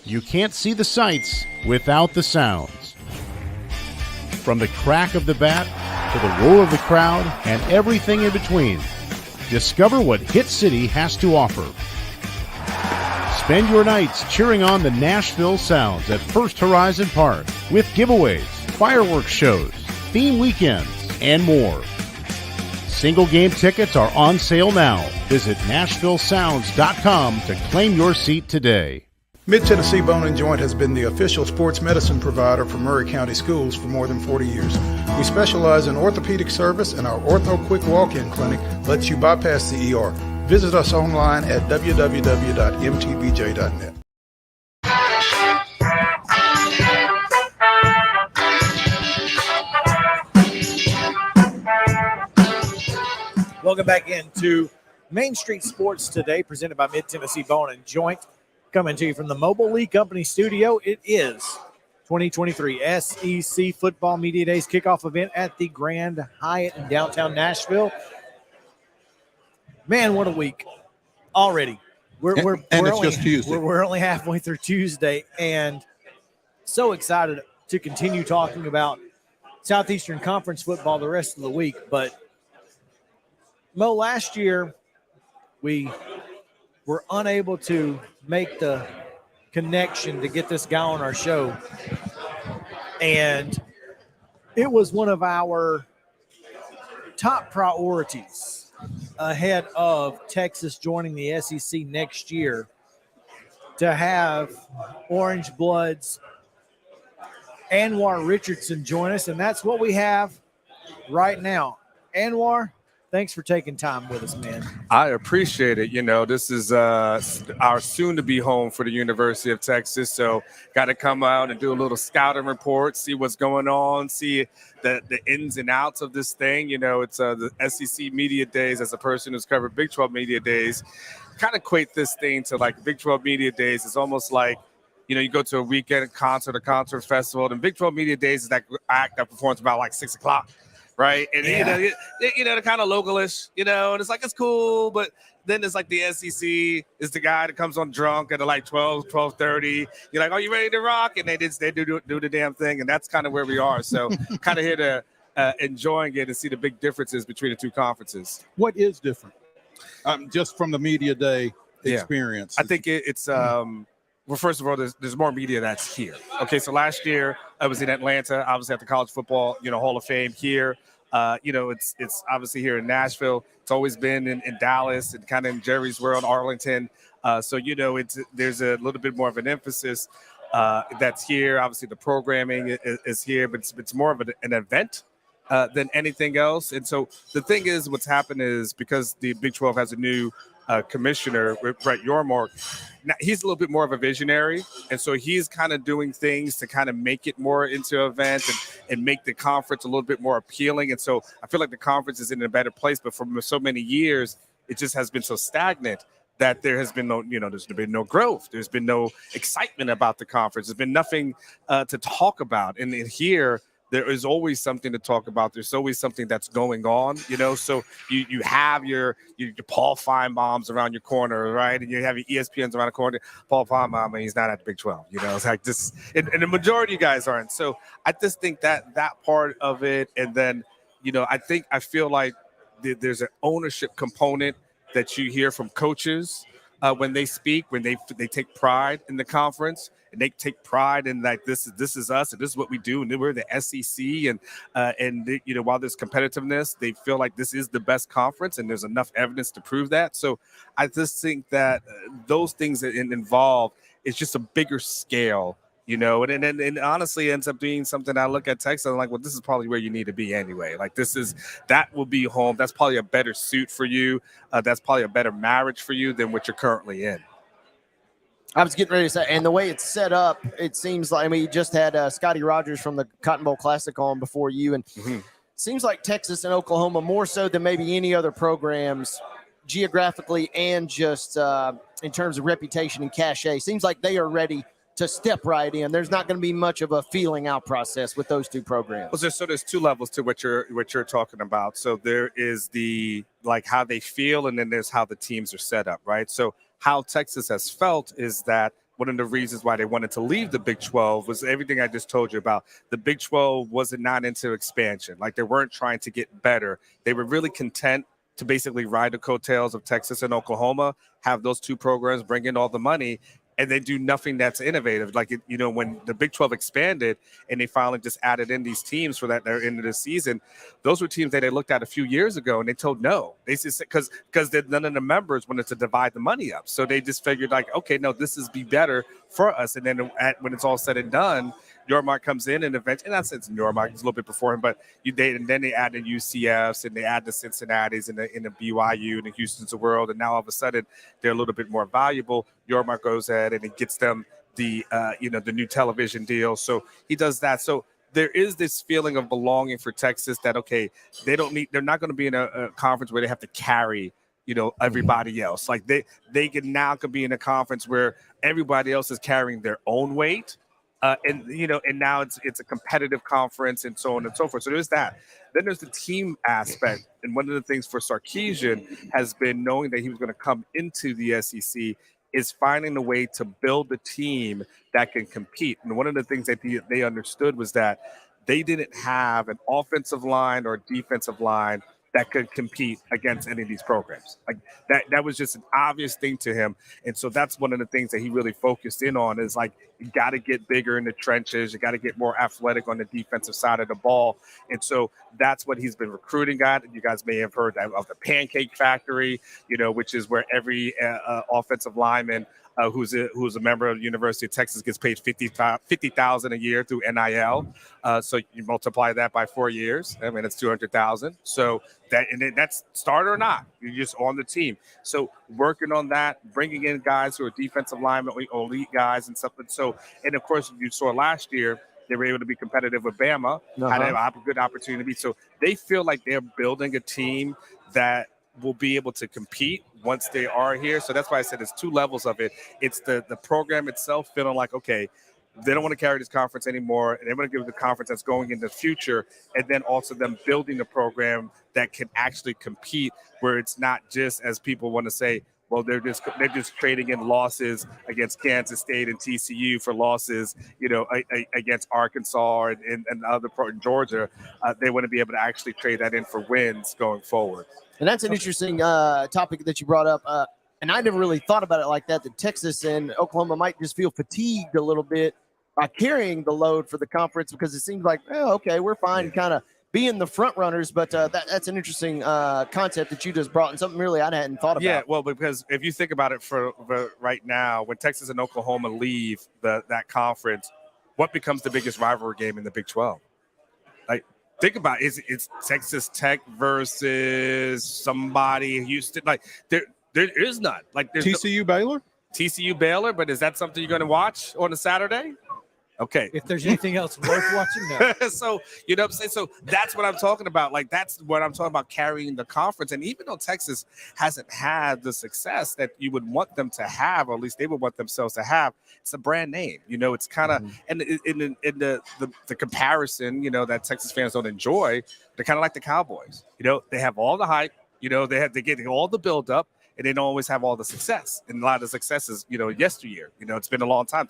You can't see the sights without the sounds. From the crack of the bat to the roar of the crowd and everything in between, discover what Hit City has to offer. Spend your nights cheering on the Nashville Sounds at First Horizon Park with giveaways, fireworks shows, theme weekends, and more. Single game tickets are on sale now. Visit NashvilleSounds.com to claim your seat today. Mid-Tennessee Bone and Joint has been the official sports medicine provider for Maury County Schools for more than 40 years. We specialize in orthopedic service, and our Ortho Quick Walk-In Clinic lets you bypass the ER. Visit us online at www.mtbj.net. Welcome back into Main Street Sports Today, presented by Mid-Tennessee Bone and Joint. Coming to you from the Mobile League Company studio, it is 2023 SEC Football Media Days kickoff event at the Grand Hyatt in downtown Nashville. Man, what a week already. We're just Tuesday. We're only halfway through Tuesday, and so excited to continue talking about Southeastern Conference football the rest of the week. But, Mo, last year we were unable to make the connection to get this guy on our show. And it was one of our top priorities ahead of Texas joining the SEC next year to have Orange Bloods ANWAR Richardson join us. And that's what we have right now. ANWAR, thanks for taking time with us, man. I appreciate it. You know, this is our soon-to-be home for the University of Texas, so got to come out and do a little scouting report, see what's going on, see the ins and outs of this thing. You know, it's the SEC Media Days. As a person who's covered Big 12 Media Days, kind of equate this thing to like Big 12 Media Days. It's almost like, you know, you go to a weekend concert or concert festival, and Big 12 Media Days is that act that performs about like 6 o'clock. Right. And, yeah. they're kind of localish, you know, and it's like, it's cool. But then it's like the SEC is the guy that comes on drunk at like 12:30. You're like, are you ready to rock? And they do the damn thing. And that's kind of where we are. So kind of here to enjoying it and see the big differences between the two conferences. What is different? Just from the media day experience. I think it's well, first of all, there's more media that's here. Okay, so last year I was in Atlanta, obviously at the College Football, Hall of Fame here. It's obviously here in Nashville. It's always been in Dallas and kind of in Jerry's World, Arlington. So there's a little bit more of an emphasis that's here. Obviously, the programming is here, but it's more of an event than anything else. And so the thing is, what's happened is because the Big 12 has a new commissioner, Brett Yormark, now he's a little bit more of a visionary, and so he's kind of doing things to kind of make it more into an event and make the conference a little bit more appealing. And so I feel like the conference is in a better place, but for so many years it just has been so stagnant that there has been there's been no growth. There's been no excitement about the conference. There's been nothing to talk about. And here, there is always something to talk about. There's always something that's going on, So you have your Paul Feinbaums around your corner, right? And you have your ESPNs around the corner. Paul Feinbaum, he's not at the Big 12, It's like this, and the majority of you guys aren't. So I just think that part of it, and then I feel like there's an ownership component that you hear from coaches when they speak, when they take pride in the conference. And they take pride in like this is us and this is what we do, and then we're the SEC, and while there's competitiveness, they feel like this is the best conference, and there's enough evidence to prove that. So I just think that those things that involved is just a bigger scale, and honestly ends up being something. I look at Texas and I'm like, well, this is probably where you need to be anyway. Like that will be home. That's probably a better suit for you. That's probably a better marriage for you than what you're currently in. I was getting ready to say, and the way it's set up, it seems like, you just had Scottie Rogers from the Cotton Bowl Classic on before you, and it seems like Texas and Oklahoma, more so than maybe any other programs, geographically and just in terms of reputation and cachet, seems like they are ready to step right in. There's not going to be much of a feeling out process with those two programs. Well, so there's two levels to what you're talking about. So there is the like how they feel, and then there's how the teams are set up, right? So how Texas has felt is that one of the reasons why they wanted to leave the Big 12 was everything I just told you about. The Big 12 wasn't not into expansion. Like, they weren't trying to get better. They were really content to basically ride the coattails of Texas and Oklahoma, have those two programs bring in all the money, and they do nothing that's innovative. Like, when the Big 12 expanded and they finally just added in these teams for that they're into the season, those were teams that they looked at a few years ago and they told no. They just because none of the members wanted to divide the money up. So they just figured, like, okay, no, this is be better for us. And then when it's all said and done, Yormark comes in and eventually, not since Yormark, he's a little bit before him, but then they add the UCFs and they add the Cincinnati's and the BYU and the Houston's of the world, and now all of a sudden they're a little bit more valuable. Yormark goes ahead and it gets them the new television deal, so he does that. So there is this feeling of belonging for Texas that, okay, they're not going to be in a conference where they have to carry everybody else. Like they can be in a conference where everybody else is carrying their own weight. And now it's a competitive conference and so on and so forth. So there's that. Then there's the team aspect. And one of the things for Sarkisian has been, knowing that he was going to come into the SEC, is finding a way to build a team that can compete. And one of the things that they understood was that they didn't have an offensive line or defensive line that could compete against any of these programs. Like that was just an obvious thing to him. And so that's one of the things that he really focused in on, is like, you got to get bigger in the trenches. You got to get more athletic on the defensive side of the ball. And so that's what he's been recruiting at. You guys may have heard of the Pancake Factory, which is where every offensive lineman who's a member of the University of Texas gets paid $50,000 a year through NIL. So you multiply that by 4 years. I mean, it's $200,000. So that's starter or not, you're just on the team. So working on that, bringing in guys who are defensive linemen, elite guys and stuff. And of course, you saw last year, they were able to be competitive with Bama, had a good opportunity to be. So they feel like they're building a team that will be able to compete once they are here. So that's why I said there's two levels of it. It's the program itself feeling like, okay, they don't want to carry this conference anymore, and they want to give the conference that's going in the future, and then also them building a program that can actually compete, where it's not just, as people want to say, well, they're just trading in losses against Kansas State and TCU for losses, against Arkansas and other in Georgia. They want to be able to actually trade that in for wins going forward. And that's an interesting topic that you brought up. And I never really thought about it like that Texas and Oklahoma might just feel fatigued a little bit by carrying the load for the conference, because it seems like, okay, we're fine kind of being the front runners. But that's an interesting concept that you just brought, and something really I hadn't thought about. Yeah, well, because if you think about it for right now, when Texas and Oklahoma leave that conference, what becomes the biggest rivalry game in the Big 12? Like, think about it. It's Texas Tech versus somebody, Houston. Like, there is none. Like, there's TCU Baylor? TCU Baylor, but is that something you're going to watch on a Saturday? Okay. If there's anything else worth watching, no. So, you know what I'm saying? So that's what I'm talking about. Like, that's what I'm talking about, carrying the conference. And even though Texas hasn't had the success that you would want them to have, or at least they would want themselves to have, it's a brand name. It's kind of, and in the comparison, that Texas fans don't enjoy, they're kind of like the Cowboys. They have all the hype, they get all the buildup, and they don't always have all the success. And a lot of the success is, yesteryear. It's been a long time.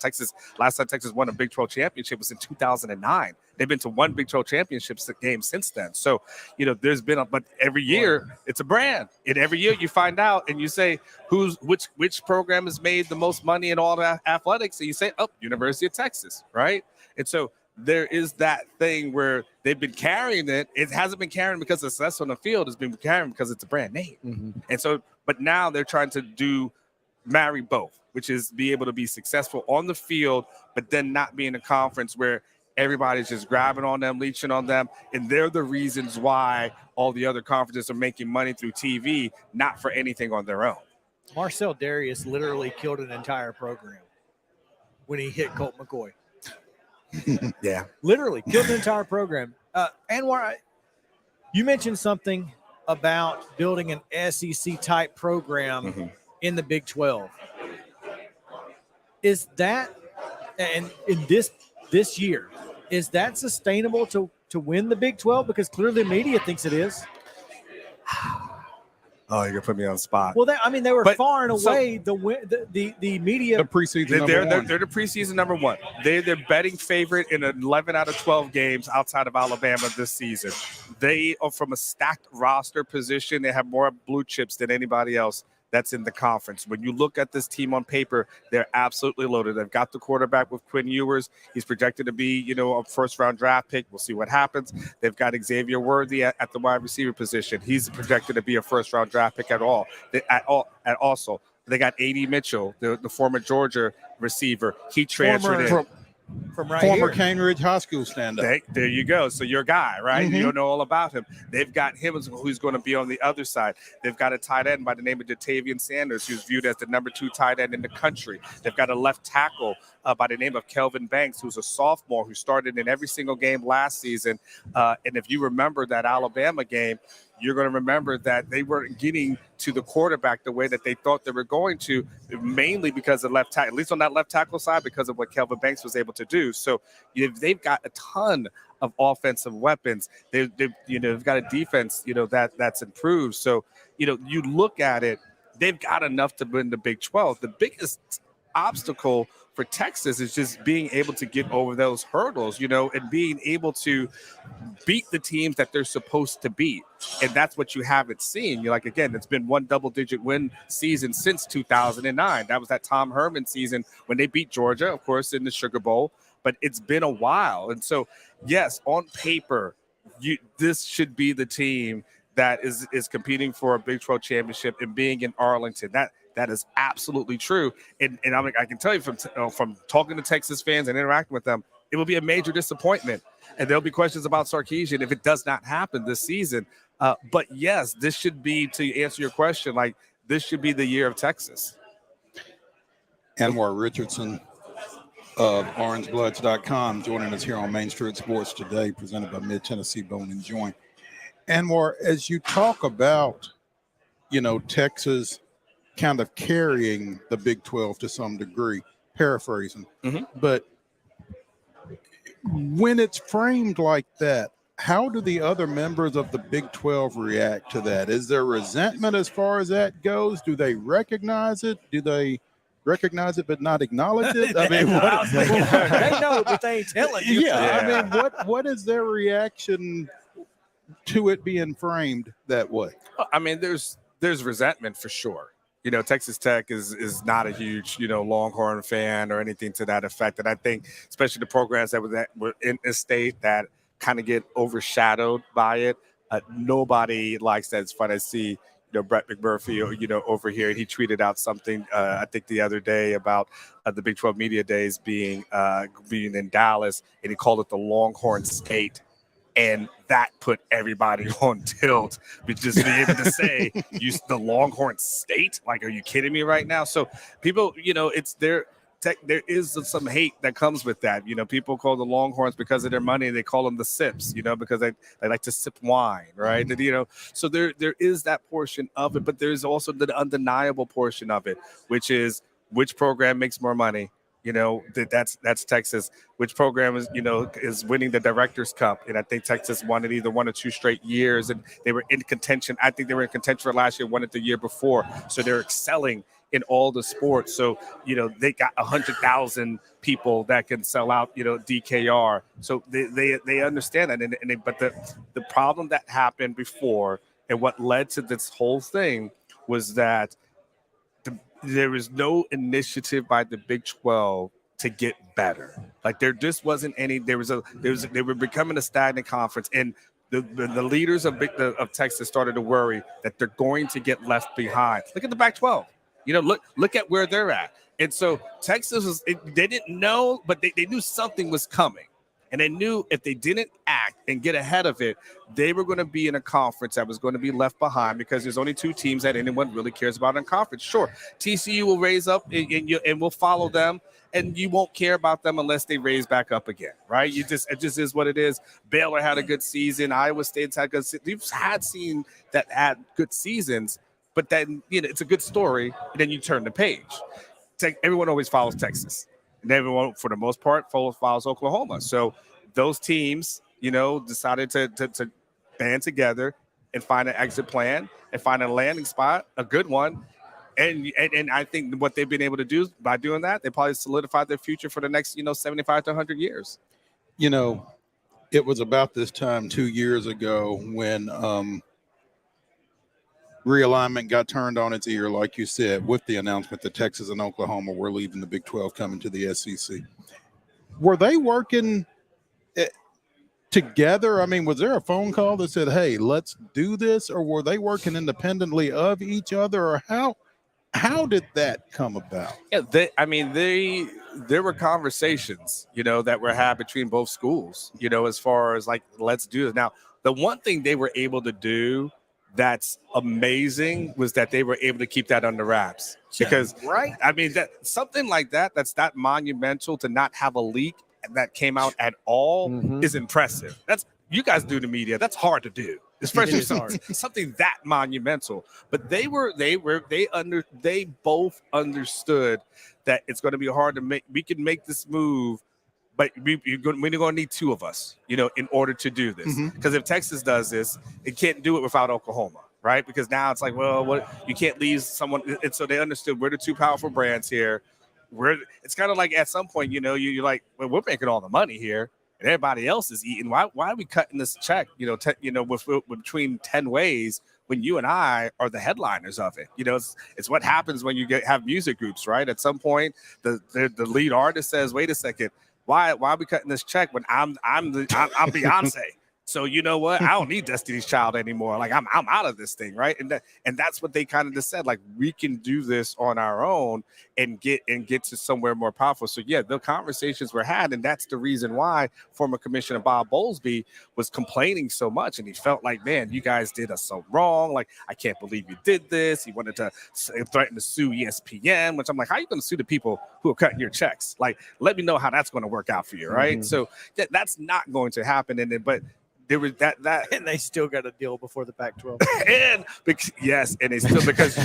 Last time Texas won a Big 12 championship was in 2009. They've been to one Big 12 championship game since then. So, there's been but every year it's a brand. And every year you find out and you say, which program has made the most money in all the athletics? And you say, University of Texas, right? And so there is that thing where they've been carrying it. It hasn't been carrying because of success on the field. It's been carrying because it's a brand name. Mm-hmm. And so, but now they're trying to marry both, which is be able to be successful on the field, but then not be in a conference where everybody's just grabbing on them, leeching on them. And they're the reasons why all the other conferences are making money through TV, not for anything on their own. Marcel Darius literally killed an entire program when he hit Colt McCoy. Yeah. Literally killed an entire program. Anwar, you mentioned something about building an SEC type program in the Big 12. Is that, and in this year, is that sustainable to win the Big 12? Because clearly the media thinks it is. Oh, you're gonna put me on the spot. Well, they were far and away the media. The preseason They're number 1. the preseason number 1. They're betting favorite in 11 out of 12 games outside of Alabama this season. They are from a stacked roster position. They have more blue chips than anybody else that's in the conference. When you look at this team on paper, they're absolutely loaded. They've got the quarterback with Quinn Ewers. He's projected to be, a first-round draft pick. We'll see what happens. They've got Xavier Worthy at the wide receiver position. He's projected to be a first-round draft pick also. They got A.D. Mitchell, the former Georgia receiver. He transferred in. From right Former here. Cane Ridge High School stand-up. There you go. So your guy, right? Mm-hmm. You don't know all about him. They've got him who's going to be on the other side. They've got a tight end by the name of Jatavian Sanders, who's viewed as the number 2 tight end in the country. They've got a left tackle by the name of Kelvin Banks, who's a sophomore who started in every single game last season. And if you remember that Alabama game, you're going to remember that they weren't getting to the quarterback the way that they thought they were going to, mainly because of left tackle, at least on that left tackle side, because of what Kelvin Banks was able to do. So they've got a ton of offensive weapons. They've got a defense, that's improved. So, you look at it, they've got enough to win the Big 12. The biggest obstacle for Texas is just being able to get over those hurdles, and being able to beat the teams that they're supposed to beat. And that's what you haven't seen. Again, it's been one double-digit win season since 2009. That was that Tom Herman season when they beat Georgia, of course, in the Sugar Bowl. But it's been a while. And so, yes, on paper, this should be the team that is competing for a Big 12 championship and being in Arlington. That is absolutely true. And I can tell you from talking to Texas fans and interacting with them, it will be a major disappointment. And there'll be questions about Sarkisian if it does not happen this season. But yes, this should be, to answer your question, this should be the year of Texas. ANWAR Richardson of orangebloods.com joining us here on Main Street Sports today, presented by Mid-Tennessee Bone and Joint. ANWAR, as you talk about, Texas kind of carrying the Big 12 to some degree, paraphrasing, but when it's framed like that, how do the other members of the Big 12 react to that? Is there resentment as far as that goes? Do they recognize it? Do they recognize it but not acknowledge it? I mean, they know, but they ain't telling you. Yeah, I mean, what is their reaction to it being framed that way? I mean, there's resentment for sure. Texas Tech is not a huge, Longhorn fan or anything to that effect. And I think especially the programs that were in the state that kind of get overshadowed by it. Nobody likes that. It's fun to see, Brett McMurphy, over here. He tweeted out something, I think the other day about the Big 12 Media Days being in Dallas, and he called it the Longhorn State. And that put everybody on tilt. But just being able to say, the Longhorn State? Are you kidding me right now? So people, it's there is some hate that comes with that. People call the Longhorns because of their money. They call them the sips, because they like to sip wine, right? And, so there is that portion of it. But there's also the undeniable portion of it, which is which program makes more money. That's Texas. Which program is winning the Directors Cup? And I think Texas won it either 1 or 2 straight years, and they were in contention. I think they were in contention for last year, won it the year before. So they're excelling in all the sports. So they got 100,000 people that can sell out DKR. So they understand that. But the problem that happened before and what led to this whole thing was that there was no initiative by the Big 12 to get better. There just wasn't any. They were becoming a stagnant conference, and the leaders of Texas started to worry that they're going to get left behind. Look at the Pac-12. Look at where they're at. And so Texas they didn't know, but they knew something was coming. And they knew if they didn't act and get ahead of it, they were going to be in a conference that was going to be left behind, because there's only 2 teams that anyone really cares about in conference. Sure, TCU will raise up and we'll follow them, and you won't care about them unless they raise back up again, right? It just is what it is. Baylor had a good season. Iowa State's had good season. You've seen that had good seasons, but then it's a good story, and then you turn the page. Everyone always follows Texas. And everyone, for the most part, follows Oklahoma. So those teams, decided to band together and find an exit plan and find a landing spot, a good one. And I think what they've been able to do by doing that, they probably solidified their future for the next, 75 to 100 years. It was about this time 2 years ago when realignment got turned on its ear, like you said, with the announcement that Texas and Oklahoma were leaving the Big 12, coming to the SEC. Were they working together? I mean, was there a phone call that said, hey, let's do this? Or were they working independently of each other? Or how did that come about? Yeah, there were conversations, that were had between both schools, as far as like, let's do it. Now, the one thing they were able to do that's amazing was that they were able to keep that under wraps. Because that something like that's that monumental to not have a leak that came out at all is impressive. That's, you guys do the media. That's hard to do, especially something that monumental. But they both understood that it's going to be hard to make. We can make this move, but we're going to need two of us, in order to do this. Because if Texas does this, it can't do it without Oklahoma, right? Because now it's like, well, you can't leave someone. And so they understood we're the two powerful brands here. It's kind of like at some point, you're like, well, we're making all the money here, and everybody else is eating. Why are we cutting this check? With between 10 ways when you and I are the headliners of it. It's what happens when you have music groups, right? At some point, the lead artist says, "Wait a second, why are we cutting this check when I'm Beyonce?" So you know what? I don't need Destiny's Child anymore. Like I'm out of this thing, right? And that's what they kind of just said. Like we can do this on our own and get to somewhere more powerful. So yeah, the conversations were had, and that's the reason why former Commissioner Bob Bowlesby was complaining so much, and he felt like, man, you guys did us so wrong. Like I can't believe you did this. He wanted to threaten to sue ESPN, which I'm like, how are you going to sue the people who are cutting your checks? Like, let me know how that's going to work out for you, right? So that's not going to happen. But there was that, and they still got a deal before the Pac-12. and they still because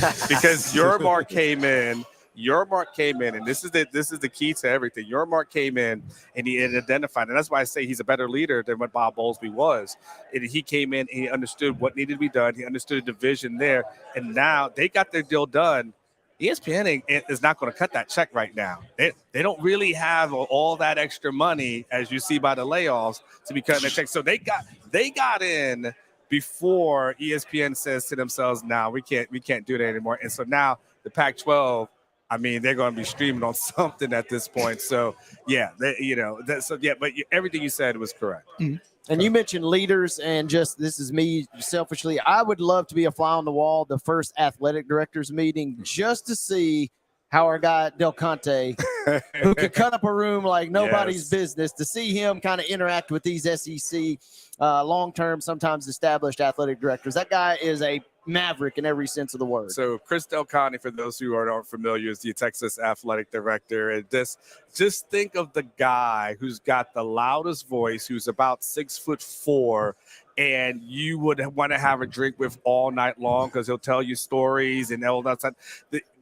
Yormark came in. Yormark came in, and this is the key to everything. Yormark came in, and he identified, and that's why I say he's a better leader than what Bob Bowlesby was. And he came in, and he understood what needed to be done. He understood the division there, and now they got their deal done. ESPN is not going to cut that check right now. They don't really have all that extra money, as you see by the layoffs, to be cutting that check. So they got in before ESPN says to themselves, "Now we can't do that anymore." And so now the Pac-12, I mean, they're going to be streaming on something at this point. So yeah, but everything you said was correct. And you mentioned leaders, and just this is me selfishly. I would love to be a fly on the wall, the first athletic directors meeting, just to see how our guy Del Conte, who could cut up a room like nobody's business, to see him kind of interact with these SEC long-term, sometimes established athletic directors. That guy is a maverick in every sense of the word. So Chris Del Conte, for those who aren't familiar, is the Texas athletic director. And just think of the guy who's got the loudest voice, who's about 6'4", and you would want to have a drink with all night long because he'll tell you stories and all that stuff.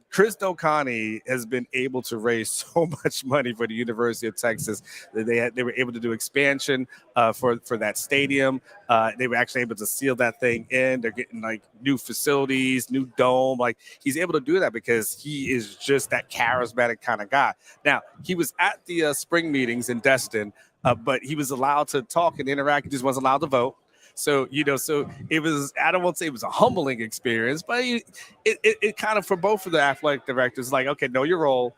Chris Del Conte has been able to raise so much money for the University of Texas. They were able to do expansion for that stadium. They were actually able to seal that thing in. They're getting like new facilities, new dome. Like he's able to do that because he is just that charismatic kind of guy. Now, he was at the spring meetings in Destin, but he was allowed to talk and interact. He just wasn't allowed to vote. So, so it was, I don't want to say it was a humbling experience, but it kind of, for both of the athletic directors, like, okay, know your role.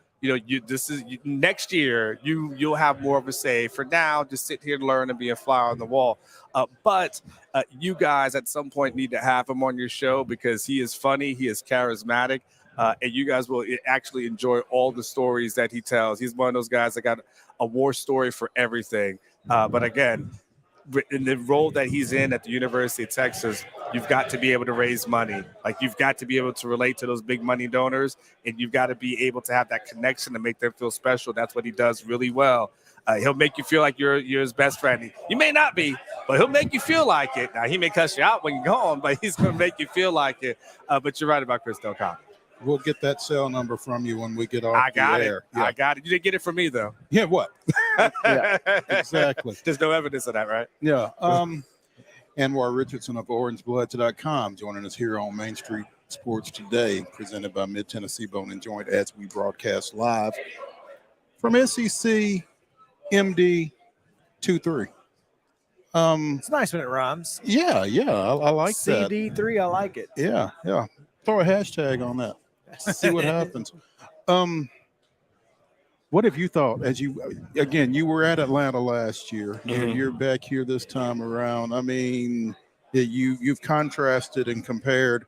Next year, you'll have more of a say. For now, just sit here and learn and be a fly on the wall. But you guys at some point need to have him on your show because he is funny, he is charismatic, and you guys will actually enjoy all the stories that he tells. He's one of those guys that got a war story for everything. But again, in the role that he's in at the University of Texas, you've got to be able to raise money. Like you've got to be able to relate to those big money donors, and you've got to be able to have that connection to make them feel special. That's what he does really well. He'll make you feel like you're his best friend. You may not be, but he'll make you feel like it. Now, he may cuss you out when you go home, but he's going to make you feel like it. But you're right about Chris Del Conte. We'll get that cell number from you when we get off the air. Yeah. I got it. You didn't get it from me, though. Yeah, what? Yeah, exactly. There's no evidence of that, right? Yeah. ANWAR Richardson of OrangeBloods.com joining us here on Main Street Sports Today, presented by Mid-Tennessee Bone and Joint as we broadcast live from SEC MD 23. It's nice when it rhymes. Yeah, I like that. CD3, I like it. Yeah. Throw a hashtag on that. See what happens. What have you thought as you were at Atlanta last year and you're back here this time around? I mean, you've contrasted and compared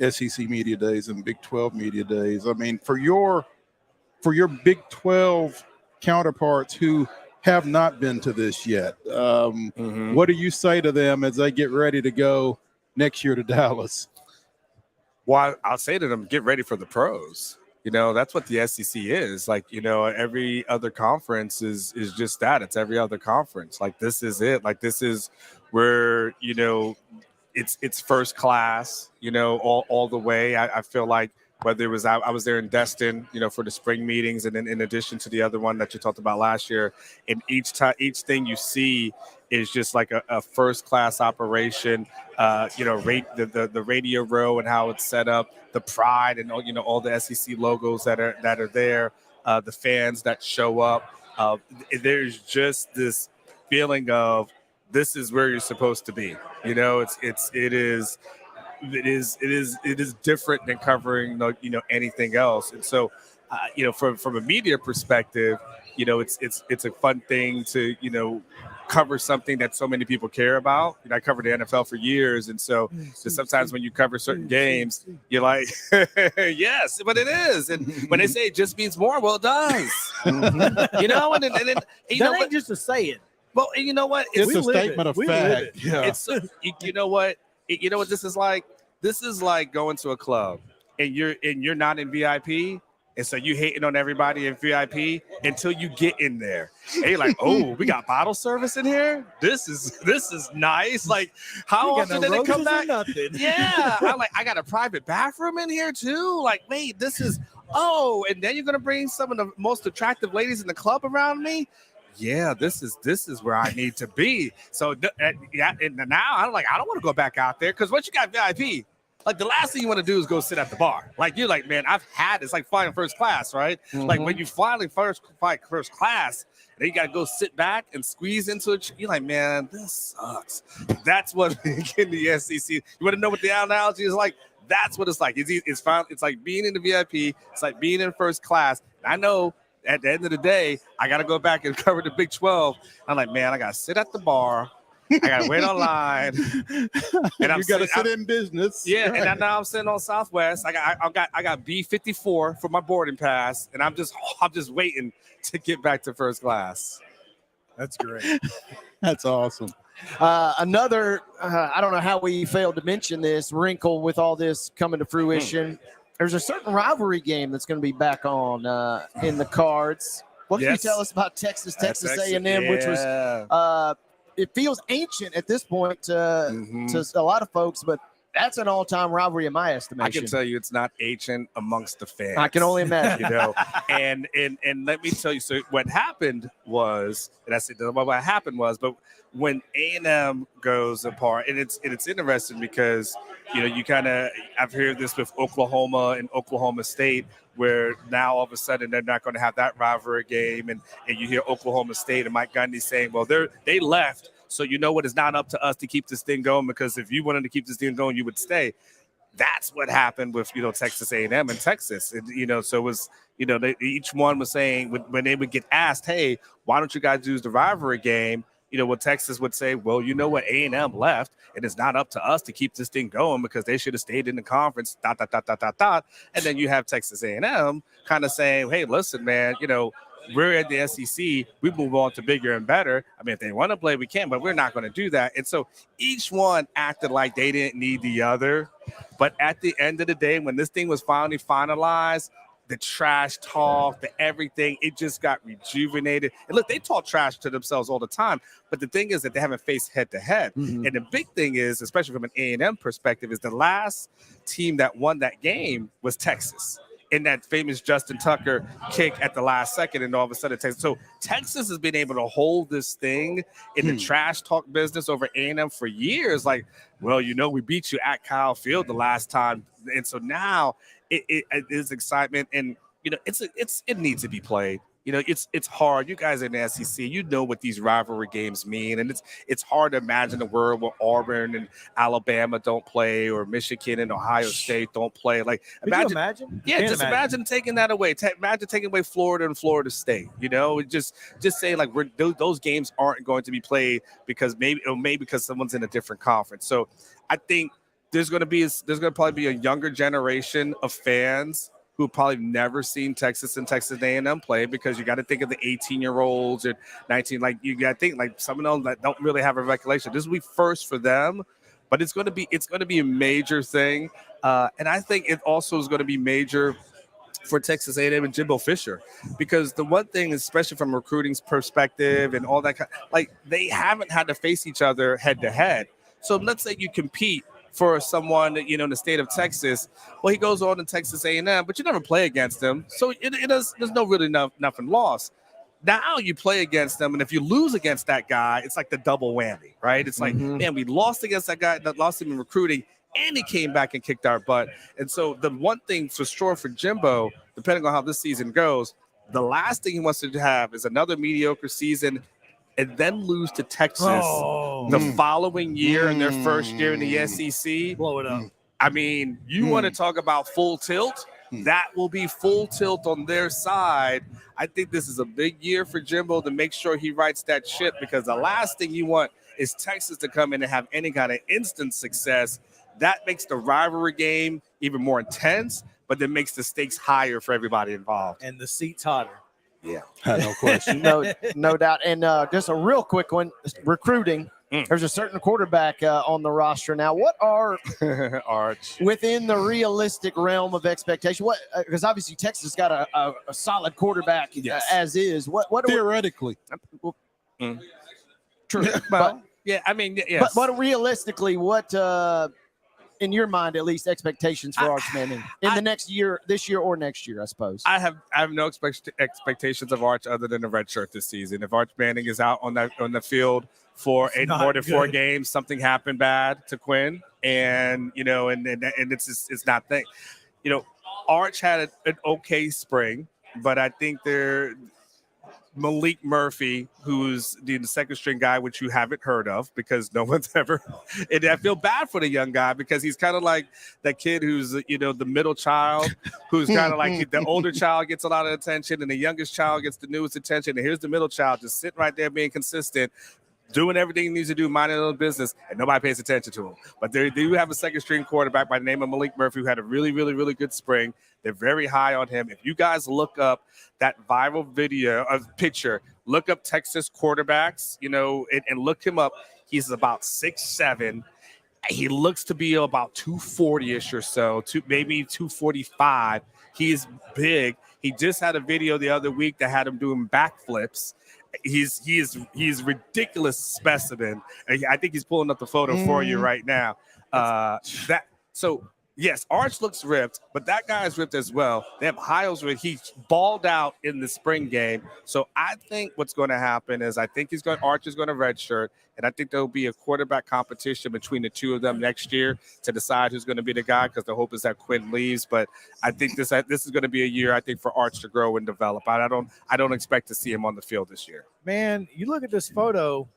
SEC media days and Big 12 media days. I mean, for your Big 12 counterparts who have not been to this yet, what do you say to them as they get ready to go next year to Dallas? Well, I'll say to them, get ready for the pros. That's what the SEC is. Like, every other conference is just that. It's every other conference. Like, this is it. Like, this is where, it's first class, all the way. I feel like whether it was I was there in Destin, for the spring meetings, and then in addition to the other one that you talked about last year, and each thing you see is just like a first class operation. The radio row and how it's set up, the pride and all the SEC logos that are there, the fans that show up. There's just this feeling of this is where you're supposed to be. It is different than covering anything else. And so from a media perspective, it's a fun thing to cover something that so many people care about. I covered the NFL for years, and so sometimes when you cover certain games, you're like, yes, but it is. And when they say it just means more, well, it does. And then That ain't just a saying. Well, and you know what? It's a statement of fact. Yeah. It's you know what this is like? This is like going to a club and you're not in VIP. And so you hating on everybody in VIP until you get in there. And you're like, oh, we got bottle service in here? This is nice. Like, how often did it come back? Yeah. I'm like, I got a private bathroom in here too. Like, wait, and then you're gonna bring some of the most attractive ladies in the club around me? Yeah, this is where I need to be. So and now I'm like, I don't want to go back out there, because once you got VIP, like, the last thing you want to do is go sit at the bar. Like, you're like, man, I've had this, like flying first class, right? Like, when you fly first class, and then you got to go sit back and squeeze into it. You're like, man, this sucks. That's what in the SEC. You want to know what the analogy is like? That's what it's like. It's like being in the VIP. It's like being in first class. And I know at the end of the day, I got to go back and cover the Big 12. I'm like, man, I got to sit at the bar. I gotta wait online, and you gotta sit in business. Yeah, right. And now I'm sitting on Southwest. I got B54 for my boarding pass, and I'm just waiting to get back to first class. That's great. That's awesome. Another, I don't know how we failed to mention this wrinkle with all this coming to fruition. There's a certain rivalry game that's going to be back on in the cards. What can you tell us about Texas A&M, which was it feels ancient at this point to a lot of folks, but that's an all-time rivalry in my estimation. I can tell you it's not ancient amongst the fans. I can only imagine. And let me tell you, so what happened was, and I said what happened was, but when A&M goes apart, and it's interesting because, you kind of, I've heard this with Oklahoma and Oklahoma State, where now all of a sudden they're not going to have that rivalry game, and you hear Oklahoma State and Mike Gundy saying, well, they left, so you know what, it's not up to us to keep this thing going, because if you wanted to keep this thing going, you would stay. That's what happened with Texas A&M and Texas, and, so it was, each one was saying when they would get asked, hey, why don't you guys use the rivalry game? What Texas would say, well, you know what, A&M left, and it's not up to us to keep this thing going because they should have stayed in the conference, ... And then you have Texas A&M kind of saying, hey, listen, man, we're at the SEC. We move on to bigger and better. I mean, if they want to play, we can, but we're not going to do that. And so each one acted like they didn't need the other. But at the end of the day, when this thing was finally finalized, the trash talk, the everything, it just got rejuvenated. And look, they talk trash to themselves all the time, but the thing is that they haven't faced head-to-head. And the big thing is, especially from an A&M perspective, is the last team that won that game was Texas. in that famous Justin Tucker kick at the last second, and all of a sudden Texas. So Texas has been able to hold this thing in the trash talk business over A&M for years. Like, well, we beat you at Kyle Field the last time, and so now it is excitement, and it needs to be played. It's hard. You guys in the SEC, what these rivalry games mean, and it's hard to imagine a world where Auburn and Alabama don't play, or Michigan and Ohio State don't play. Like, imagine? Yeah, just imagine taking that away. Imagine taking away Florida and Florida State. Just saying like those games aren't going to be played because maybe because someone's in a different conference. So I think there's going to probably be a younger generation of fans who probably never seen Texas and Texas A&M play, because you got to think of the 18-year-olds and 19. Like, you got to think like some of them that don't really have a recollection. This will be first for them, but it's going to be a major thing, and I think it also is going to be major for Texas A&M and Jimbo Fisher, because the one thing, especially from a recruiting perspective and all that, like, they haven't had to face each other head to head. So let's say you compete for someone, in the state of Texas. Well, he goes on to Texas A&M, but you never play against him. So there's no really nothing lost. Now you play against them, and if you lose against that guy, it's like the double whammy, right? It's like, man, we lost against that guy, that lost him in recruiting, and he came back and kicked our butt. And so the one thing for sure for Jimbo, depending on how this season goes, the last thing he wants to have is another mediocre season and then lose to Texas the following year in their first year in the SEC. Blow it up. I mean, you want to talk about full tilt? That will be full tilt on their side. I think this is a big year for Jimbo to make sure he rights that ship, because the last thing you want is Texas to come in and have any kind of instant success. That makes the rivalry game even more intense, but that makes the stakes higher for everybody involved. And the seats hotter. Yeah, no question. No doubt. And just a real quick one, recruiting. There's a certain quarterback on the roster now. What are Arch within the realistic realm of expectation? What, because obviously Texas got a solid quarterback as is. What theoretically? True. Well, yeah, I mean, yes. But realistically, what in your mind, at least, expectations for Arch Manning in the next year, this year or next year, I suppose? I have no expectations of Arch other than a red shirt this season. If Arch Manning is out on the field for more than 4 games, something happened bad to Quinn, and it's not thing. Arch had an okay spring, but I think Malik Murphy, who's the second string guy, which you haven't heard of because no one's ever. And I feel bad for the young guy, because he's kind of like that kid who's, the middle child, who's kind of like the older child gets a lot of attention and the youngest child gets the newest attention. And here's the middle child just sitting right there being consistent, doing everything he needs to do, minding his own business, and nobody pays attention to him. But they do have a second string quarterback by the name of Malik Murphy, who had a really, really, really good spring. They're very high on him. If you guys look up that viral picture, look up Texas quarterbacks, and look him up. He's about 6'7". He looks to be about 240-ish or so, maybe 245. He's big. He just had a video the other week that had him doing backflips. He's ridiculous specimen. I think he's pulling up the photo for you right now. Yes, Arch looks ripped, but that guy's ripped as well. They have Hiles where he balled out in the spring game. So I think what's going to happen is Arch is going to redshirt, and I think there'll be a quarterback competition between the two of them next year to decide who's going to be the guy, because the hope is that Quinn leaves. But I think this is going to be a year, I think, for Arch to grow and develop. I don't expect to see him on the field this year. Man, you look at this photo.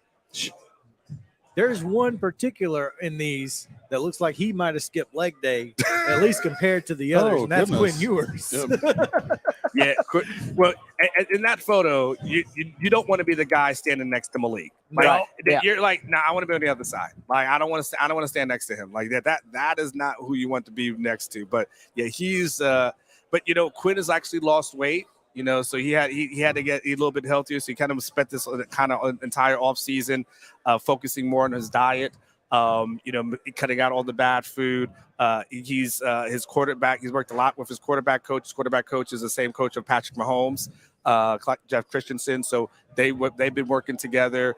There's one particular in these that looks like he might have skipped leg day, at least compared to the others, and that's Quinn Ewers. Yeah, well, in that photo, you don't want to be the guy standing next to Malik. You're like, nah, I want to be on the other side. Like, I don't want to stand next to him. Like that is not who you want to be next to. But yeah, he's. But Quinn has actually lost weight. So he had to get a little bit healthier. So he kind of spent this kind of entire offseason focusing more on his diet, cutting out all the bad food. He's his quarterback. He's worked a lot with his quarterback coach. His quarterback coach is the same coach of Patrick Mahomes, Jeff Christensen. So they've been working together.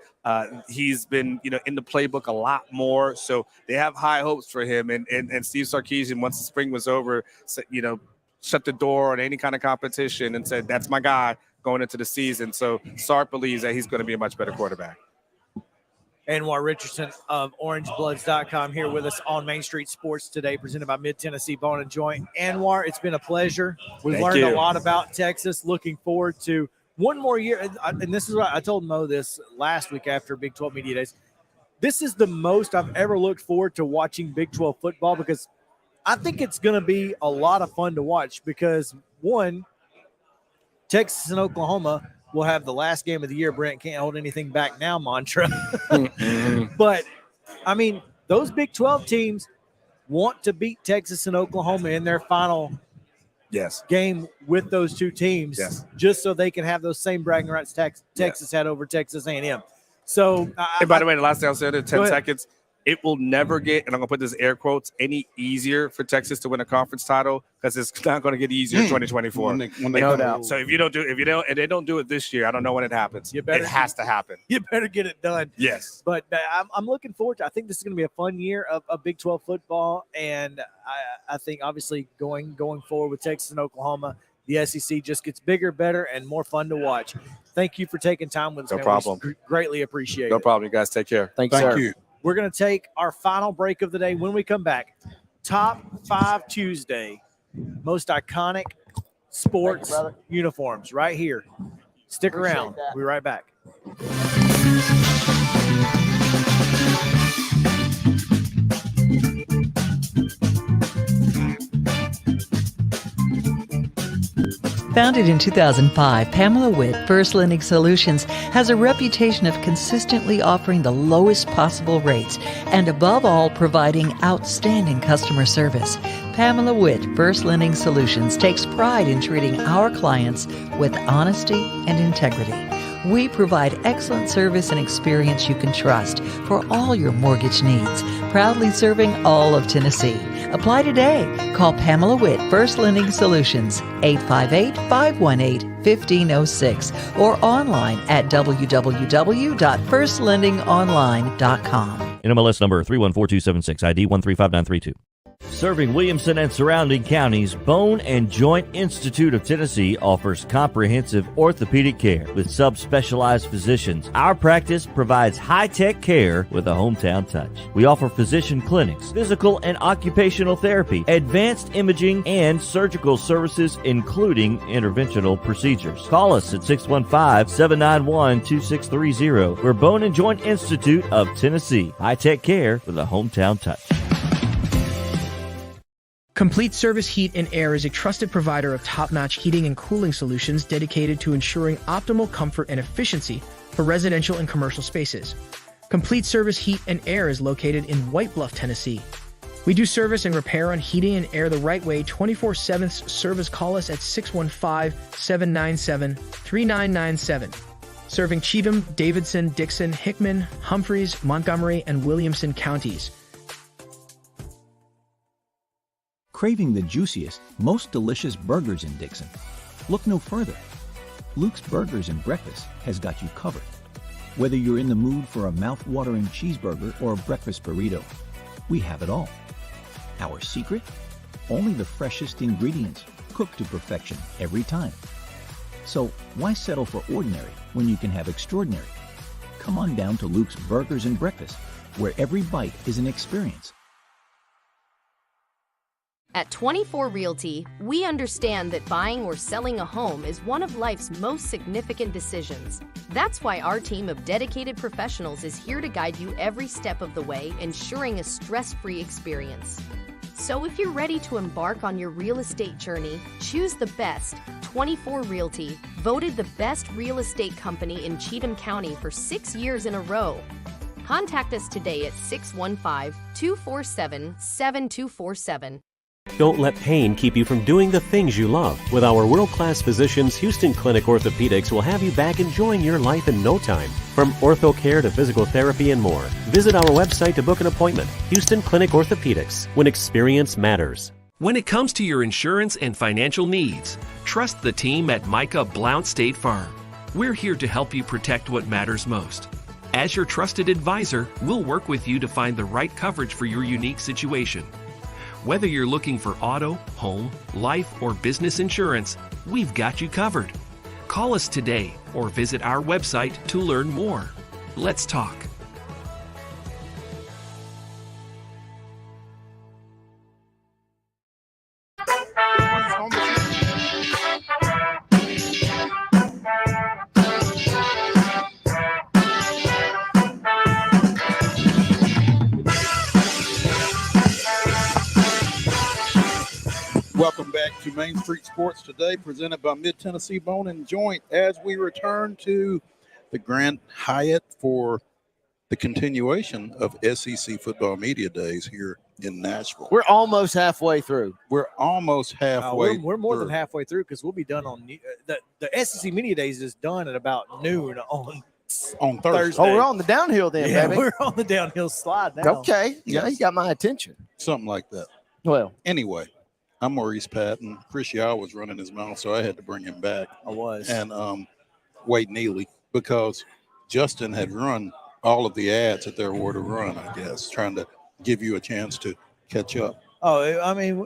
He's been, in the playbook a lot more. So they have high hopes for him. And Steve Sarkisian, once the spring was over, shut the door on any kind of competition and said, that's my guy going into the season. So Sark believes that he's going to be a much better quarterback. ANWAR Richardson of OrangeBloods.com here with us on Main Street Sports today, presented by Mid-Tennessee Bone and Joint. ANWAR, it's been a pleasure. We've learned a lot about Texas. Looking forward to one more year. And this is what I told Mo this last week after Big 12 Media Days. This is the most I've ever looked forward to watching Big 12 football, because I think it's going to be a lot of fun to watch because, one, Texas and Oklahoma will have the last game of the year. Brent can't hold anything back now mantra. But, I mean, those Big 12 teams want to beat Texas and Oklahoma in their final game with those two teams just so they can have those same bragging rights Texas had over Texas A&M. So, and by the way, the last thing I'll say in 10 seconds, it will never get, and I'm going to put this air quotes, any easier for Texas to win a conference title, because it's not going to get easier in 2024. No doubt. So if they don't do it this year, I don't know when it happens. It has to happen. You better get it done. Yes. But I'm looking forward to. I think this is going to be a fun year of Big 12 football, and I think obviously going forward with Texas and Oklahoma, the SEC just gets bigger, better, and more fun to watch. Thank you for taking time with us. No man. problem. We greatly appreciate it. No problem. You guys take care. Thank you. We're going to take our final break of the day. When we come back, Top 5 Tuesday, most iconic sports uniforms right here. Stick around. We'll be right back. Founded in 2005, Pamela Witt, First Lending Solutions, has a reputation of consistently offering the lowest possible rates and, above all, providing outstanding customer service. Pamela Witt, First Lending Solutions, takes pride in treating our clients with honesty and integrity. We provide excellent service and experience you can trust for all your mortgage needs, proudly serving all of Tennessee. Apply today. Call Pamela Witt, First Lending Solutions, 858-518-1506, or online at www.firstlendingonline.com. NMLS number 314276, ID 135932. Serving Williamson and surrounding counties, Bone and Joint Institute of Tennessee offers comprehensive orthopedic care with subspecialized physicians. Our practice provides high-tech care with a hometown touch. We offer physician clinics, physical and occupational therapy, advanced imaging, and surgical services, including interventional procedures. Call us at 615-791-2630. We're Bone and Joint Institute of Tennessee. High-tech care with a hometown touch. Complete Service Heat and Air is a trusted provider of top-notch heating and cooling solutions dedicated to ensuring optimal comfort and efficiency for residential and commercial spaces. Complete Service Heat and Air is located in White Bluff, Tennessee. We do service and repair on heating and air the right way 24/7 service. Call us at 615-797-3997. Serving Cheatham, Davidson, Dixon, Hickman, Humphreys, Montgomery, and Williamson counties. Craving the juiciest, most delicious burgers in Dixon? Look no further. Luke's Burgers and Breakfast has got you covered. Whether you're in the mood for a mouth-watering cheeseburger or a breakfast burrito, we have it all. Our secret? Only the freshest ingredients, cooked to perfection every time. So why settle for ordinary when you can have extraordinary? Come on down to Luke's Burgers and Breakfast, where every bite is an experience. At 24 Realty, we understand that buying or selling a home is one of life's most significant decisions. That's why our team of dedicated professionals is here to guide you every step of the way, ensuring a stress-free experience. So if you're ready to embark on your real estate journey, choose the best. 24 Realty, voted the best real estate company in Cheatham County for 6 years in a row. Contact us today at 615-247-7247. Don't let pain keep you from doing the things you love. With our world-class physicians, Houston Clinic Orthopedics will have you back enjoying your life in no time. From ortho care to physical therapy and more. Visit our website to book an appointment. Houston Clinic Orthopedics, when experience matters. When it comes to your insurance and financial needs, trust the team at Micah Blount State Farm. We're here to help you protect what matters most. As your trusted advisor, we'll work with you to find the right coverage for your unique situation. Whether you're looking for auto, home, life, or business insurance, we've got you covered. Call us today or visit our website to learn more. Let's talk. Welcome back to Main Street Sports Today, presented by Mid-Tennessee Bone and Joint, as we return to the Grand Hyatt for the continuation of SEC Football Media Days here in Nashville. We're almost halfway through. We're almost halfway. We're more than halfway through because we'll be done on the SEC Media Days is done at about noon on Thursday. Oh, we're on the downhill then, yeah, baby. We're on the downhill slide now. Okay. Yeah, you got my attention. Something like that. Well, anyway, I'm Maurice Patton. Chris Yao was running his mouth, so I had to bring him back. I was. And Wade Neely, because Justin had run all of the ads that there were to run, I guess, trying to give you a chance to catch up. Oh, I mean,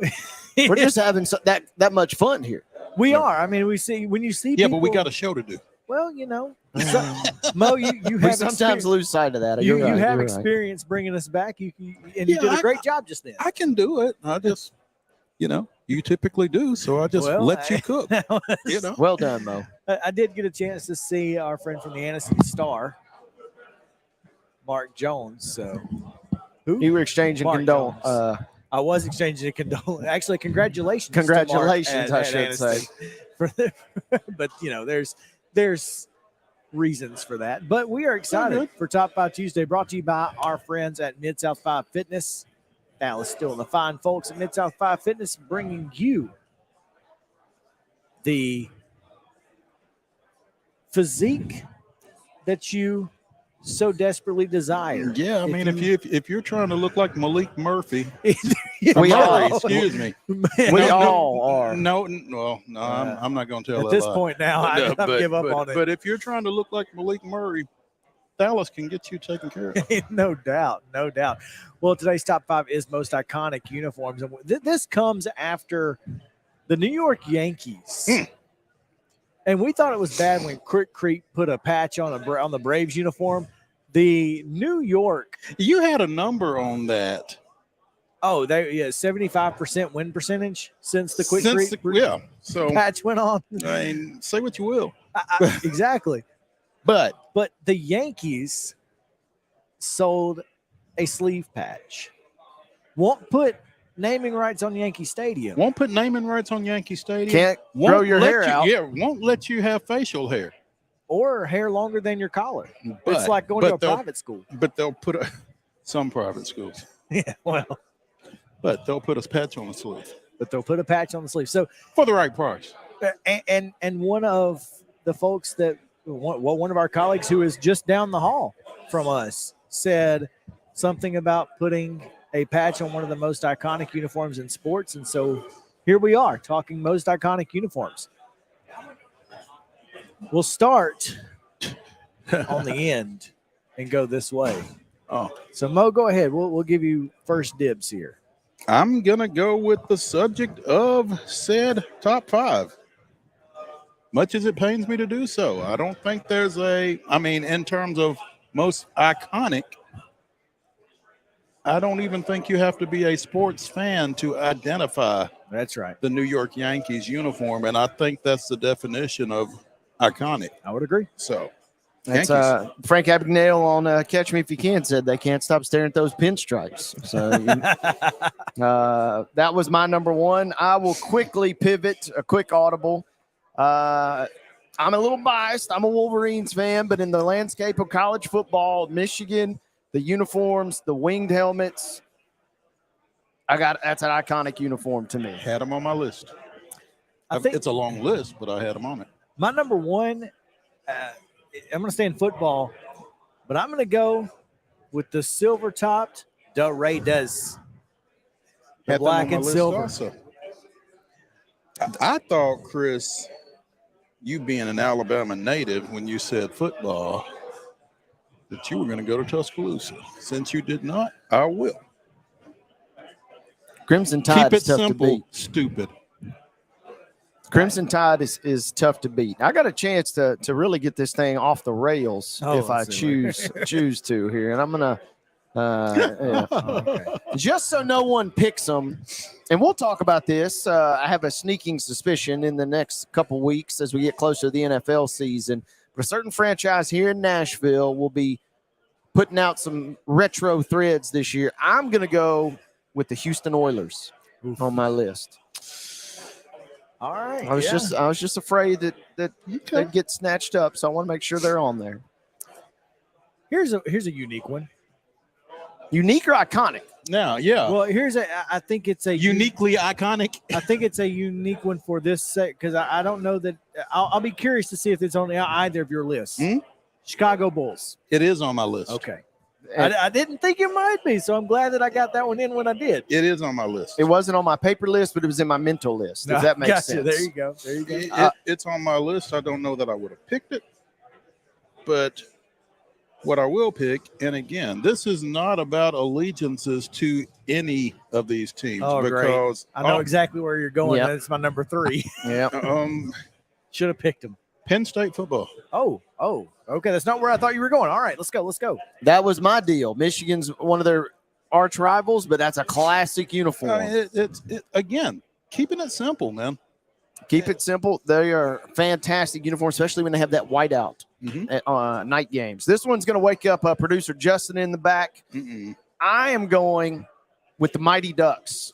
we're just having that much fun here. We are. I mean, we see when you see. Yeah, people, but we got a show to do. Well, you know, Mo, you have sometimes lose sight of that. You right, have right. experience bringing us back. You did a great job just then. I can do it. I just, you typically do, so I just let you cook. Well done, Mo. I did get a chance to see our friend from the Annecy Star, Mark Jones. So, you were exchanging condolences. I was exchanging a condolence. Actually, congratulations. Congratulations, to Mark I should say. But there's reasons for that. But we are excited for Top 5 Tuesday, brought to you by our friends at Mid-South 5 Fitness. Dallas still in the fine folks at Mid-South 5 Fitness, bringing you the physique that you so desperately desire. Yeah, I mean, if you're trying to look like Malik Murphy, we all, excuse me, we all are. I'm not going to tell at that this lie. point now. I give up on it. But if you're trying to look like Malik Murray, Dallas can get you taken care of. No doubt. Well, today's top 5 is most iconic uniforms, and this comes after the New York Yankees. And we thought it was bad when Quick Creek put a patch on the Braves uniform. The New York, you had a number on that. Oh, 75% win percentage since the Quick Creek so patch went on. I mean, say what you will. Exactly. But the Yankees sold a sleeve patch. Won't put naming rights on Yankee Stadium. Won't put naming rights on Yankee Stadium. Can't grow your hair out. Yeah, won't let you have facial hair. Or hair longer than your collar. It's like going to a private school. But they'll put some private schools. Yeah, well. But they'll put a patch on the sleeve. So for the right price. And one of the folks that one of our colleagues who is just down the hall from us said something about putting a patch on one of the most iconic uniforms in sports. And so here we are talking most iconic uniforms. We'll start on the end and go this way. Oh, so Mo, go ahead. We'll give you first dibs here. I'm going to go with the subject of said top 5. Much as it pains me to do so. I don't think there's in terms of most iconic, I don't even think you have to be a sports fan to identify. That's right. The New York Yankees uniform. And I think that's the definition of iconic. I would agree. So that's Frank Abagnale on Catch Me If You Can said they can't stop staring at those pinstripes. So that was my number 1. I will quickly pivot, a quick audible. I'm a little biased. I'm a Wolverines fan, but in the landscape of college football, Michigan, the uniforms, the winged helmets, that's an iconic uniform to me. Had them on my list. It's a long list, but I had them on it. My number 1, I'm going to stay in football, but I'm going to go with the silver-topped Raiders. The black and silver. Also. I thought, Chris, you being an Alabama native, when you said football, that you were going to go to Tuscaloosa. Since you did not, I will. Crimson Tide Keep it is tough simple, to beat. stupid. Crimson Tide is tough to beat. I got a chance to really get this thing off the rails if I choose to here, and I'm gonna just so no one picks them. And we'll talk about this. I have a sneaking suspicion in the next couple weeks as we get closer to the NFL season. But a certain franchise here in Nashville will be putting out some retro threads this year. I'm gonna go with the Houston Oilers on my list. All right. I was just afraid that they'd get snatched up, so I want to make sure they're on there. Here's a unique one. Unique or iconic? Now, yeah. Well, I think it's a uniquely iconic. I think it's a unique one for this set because I don't know that I'll be curious to see if it's on either of your lists. Chicago Bulls. It is on my list. Okay. I didn't think it might be, so I'm glad that I got that one in when I did. It is on my list. It wasn't on my paper list, but it was in my mental list. Does that make sense? There you go. There you go. It's on my list. I don't know that I would have picked it, but what I will pick, and again, this is not about allegiances to any of these teams because I know exactly where you're going. Yep. That's my number 3. Yeah. Should have picked him. Penn State football. Oh, okay. That's not where I thought you were going. All right, let's go. That was my deal. Michigan's one of their arch rivals, but that's a classic uniform. Again, keeping it simple, man. Keep it simple. They are fantastic uniforms, especially when they have that whiteout at night games. This one's going to wake up producer Justin in the back. I am going with the Mighty Ducks.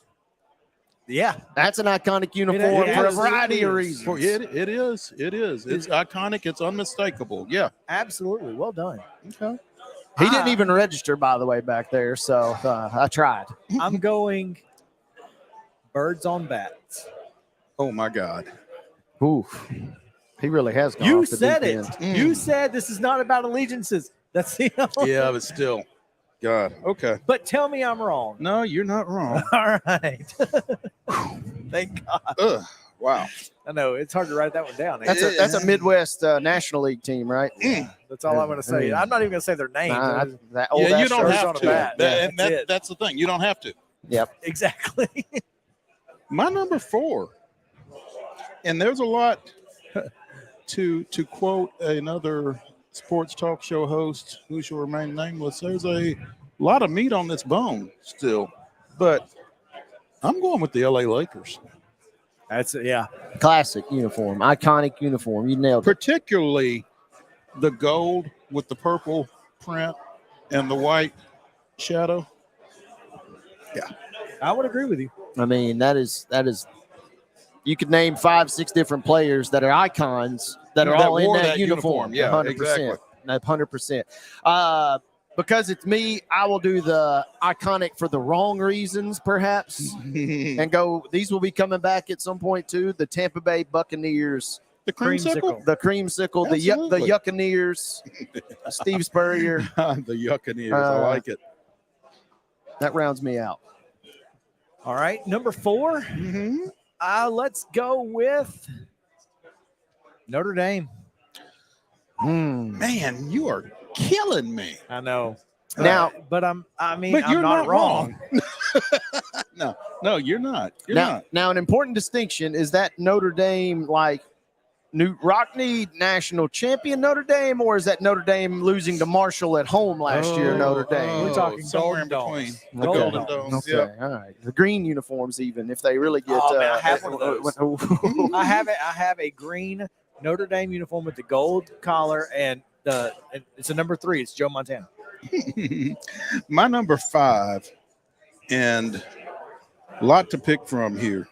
Yeah, that's an iconic uniform for a variety of reasons. It is. It's iconic. It's unmistakable. Yeah, absolutely. Well done. Okay. He didn't even register, by the way, back there. So I tried. I'm going Birds on Bats. Oh my God. Oof. He really has gone. You off the said deep it. end. You said this is not about allegiances. That's the Yeah, but still. God. Okay. But tell me I'm wrong. No, you're not wrong. All right. Thank God. Wow. I know it's hard to write that one down. That's a Midwest National League team, right? That's all I'm going to say. I'm not even going to say their names. You don't have to. That's that's the thing. You don't have to. Yep. Exactly. My number 4, and there's a lot to quote another sports talk show host who shall remain nameless. There's a lot of meat on this bone still, but I'm going with the LA Lakers. That's classic uniform, iconic uniform. You nailed it. Particularly the gold with the purple print and the white shadow. Yeah, I would agree with you. I mean, that is. You could name 5-6 different players that are icons that are all in that uniform. Yeah, 100%. exactly. 100%. Because it's me, I will do the iconic for the wrong reasons, perhaps, and go. These will be coming back at some point too. The Tampa Bay Buccaneers, the creamsicle, the Yuccaneers, Steve Spurrier, the Yuccaneers. I like it. That rounds me out. All right, number 4. Let's go with Notre Dame. Man, you are killing me. I know. Now, but I'm you're not wrong. No, you're not. You're not. Now, an important distinction is that Notre Dame, like New Rockne national champion Notre Dame, or is that Notre Dame losing to Marshall at home last year? Notre Dame. We're talking somewhere Golden in between. Domes. The Golden Domes. Okay, Yeah. all right. The green uniforms, even if they really get. I have one of those. I have a green Notre Dame uniform with the gold collar, and it's a number 3. It's Joe Montana. My number 5, and a lot to pick from here,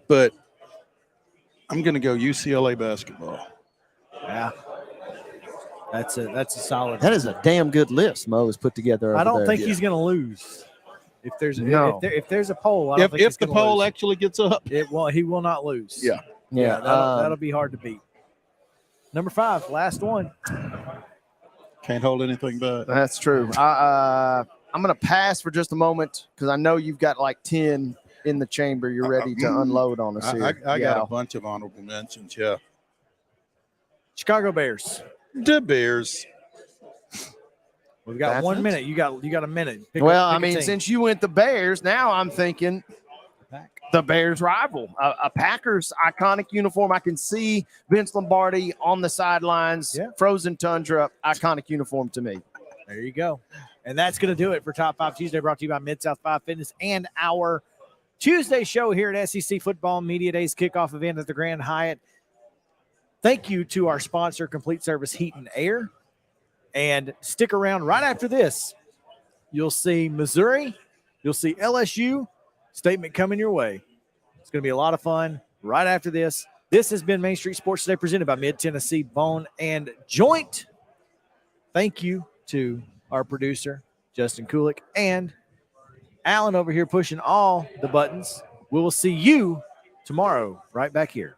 but I'm going to go UCLA basketball. Yeah, that's a solid. That is a damn good list Mo has put together. I don't there. think he's going to lose. If there's if there's a poll, I don't think if he's the gonna poll lose. actually gets up, he will not lose. Yeah. That'll be hard to beat. Number 5, last one. Can't hold anything back. That's true. I'm going to pass for just a moment because I know you've got like 10 in the chamber. You're ready to unload on us here. I got a bunch of honorable mentions. Yeah. Chicago Bears. The Bears. We've got 1 minute. You got a minute. Pick Well, a team. since you went the Bears, now I'm thinking the Bears rival, a Packers iconic uniform. I can see Vince Lombardi on the sidelines, frozen tundra, iconic uniform to me. There you go. And that's going to do it for Top 5 Tuesday, brought to you by Mid-South 5 Fitness and our Tuesday show here at SEC Football Media Days kickoff event at the Grand Hyatt. Thank you to our sponsor, Complete Service Heat and Air. And stick around right after this. You'll see Missouri. You'll see LSU. Statement coming your way. It's going to be a lot of fun right after this. This has been Main Street Sports Today, presented by Mid-Tennessee Bone and Joint. Thank you to our producer, Justin Kulik, and Alan over here pushing all the buttons. We will see you tomorrow right back here.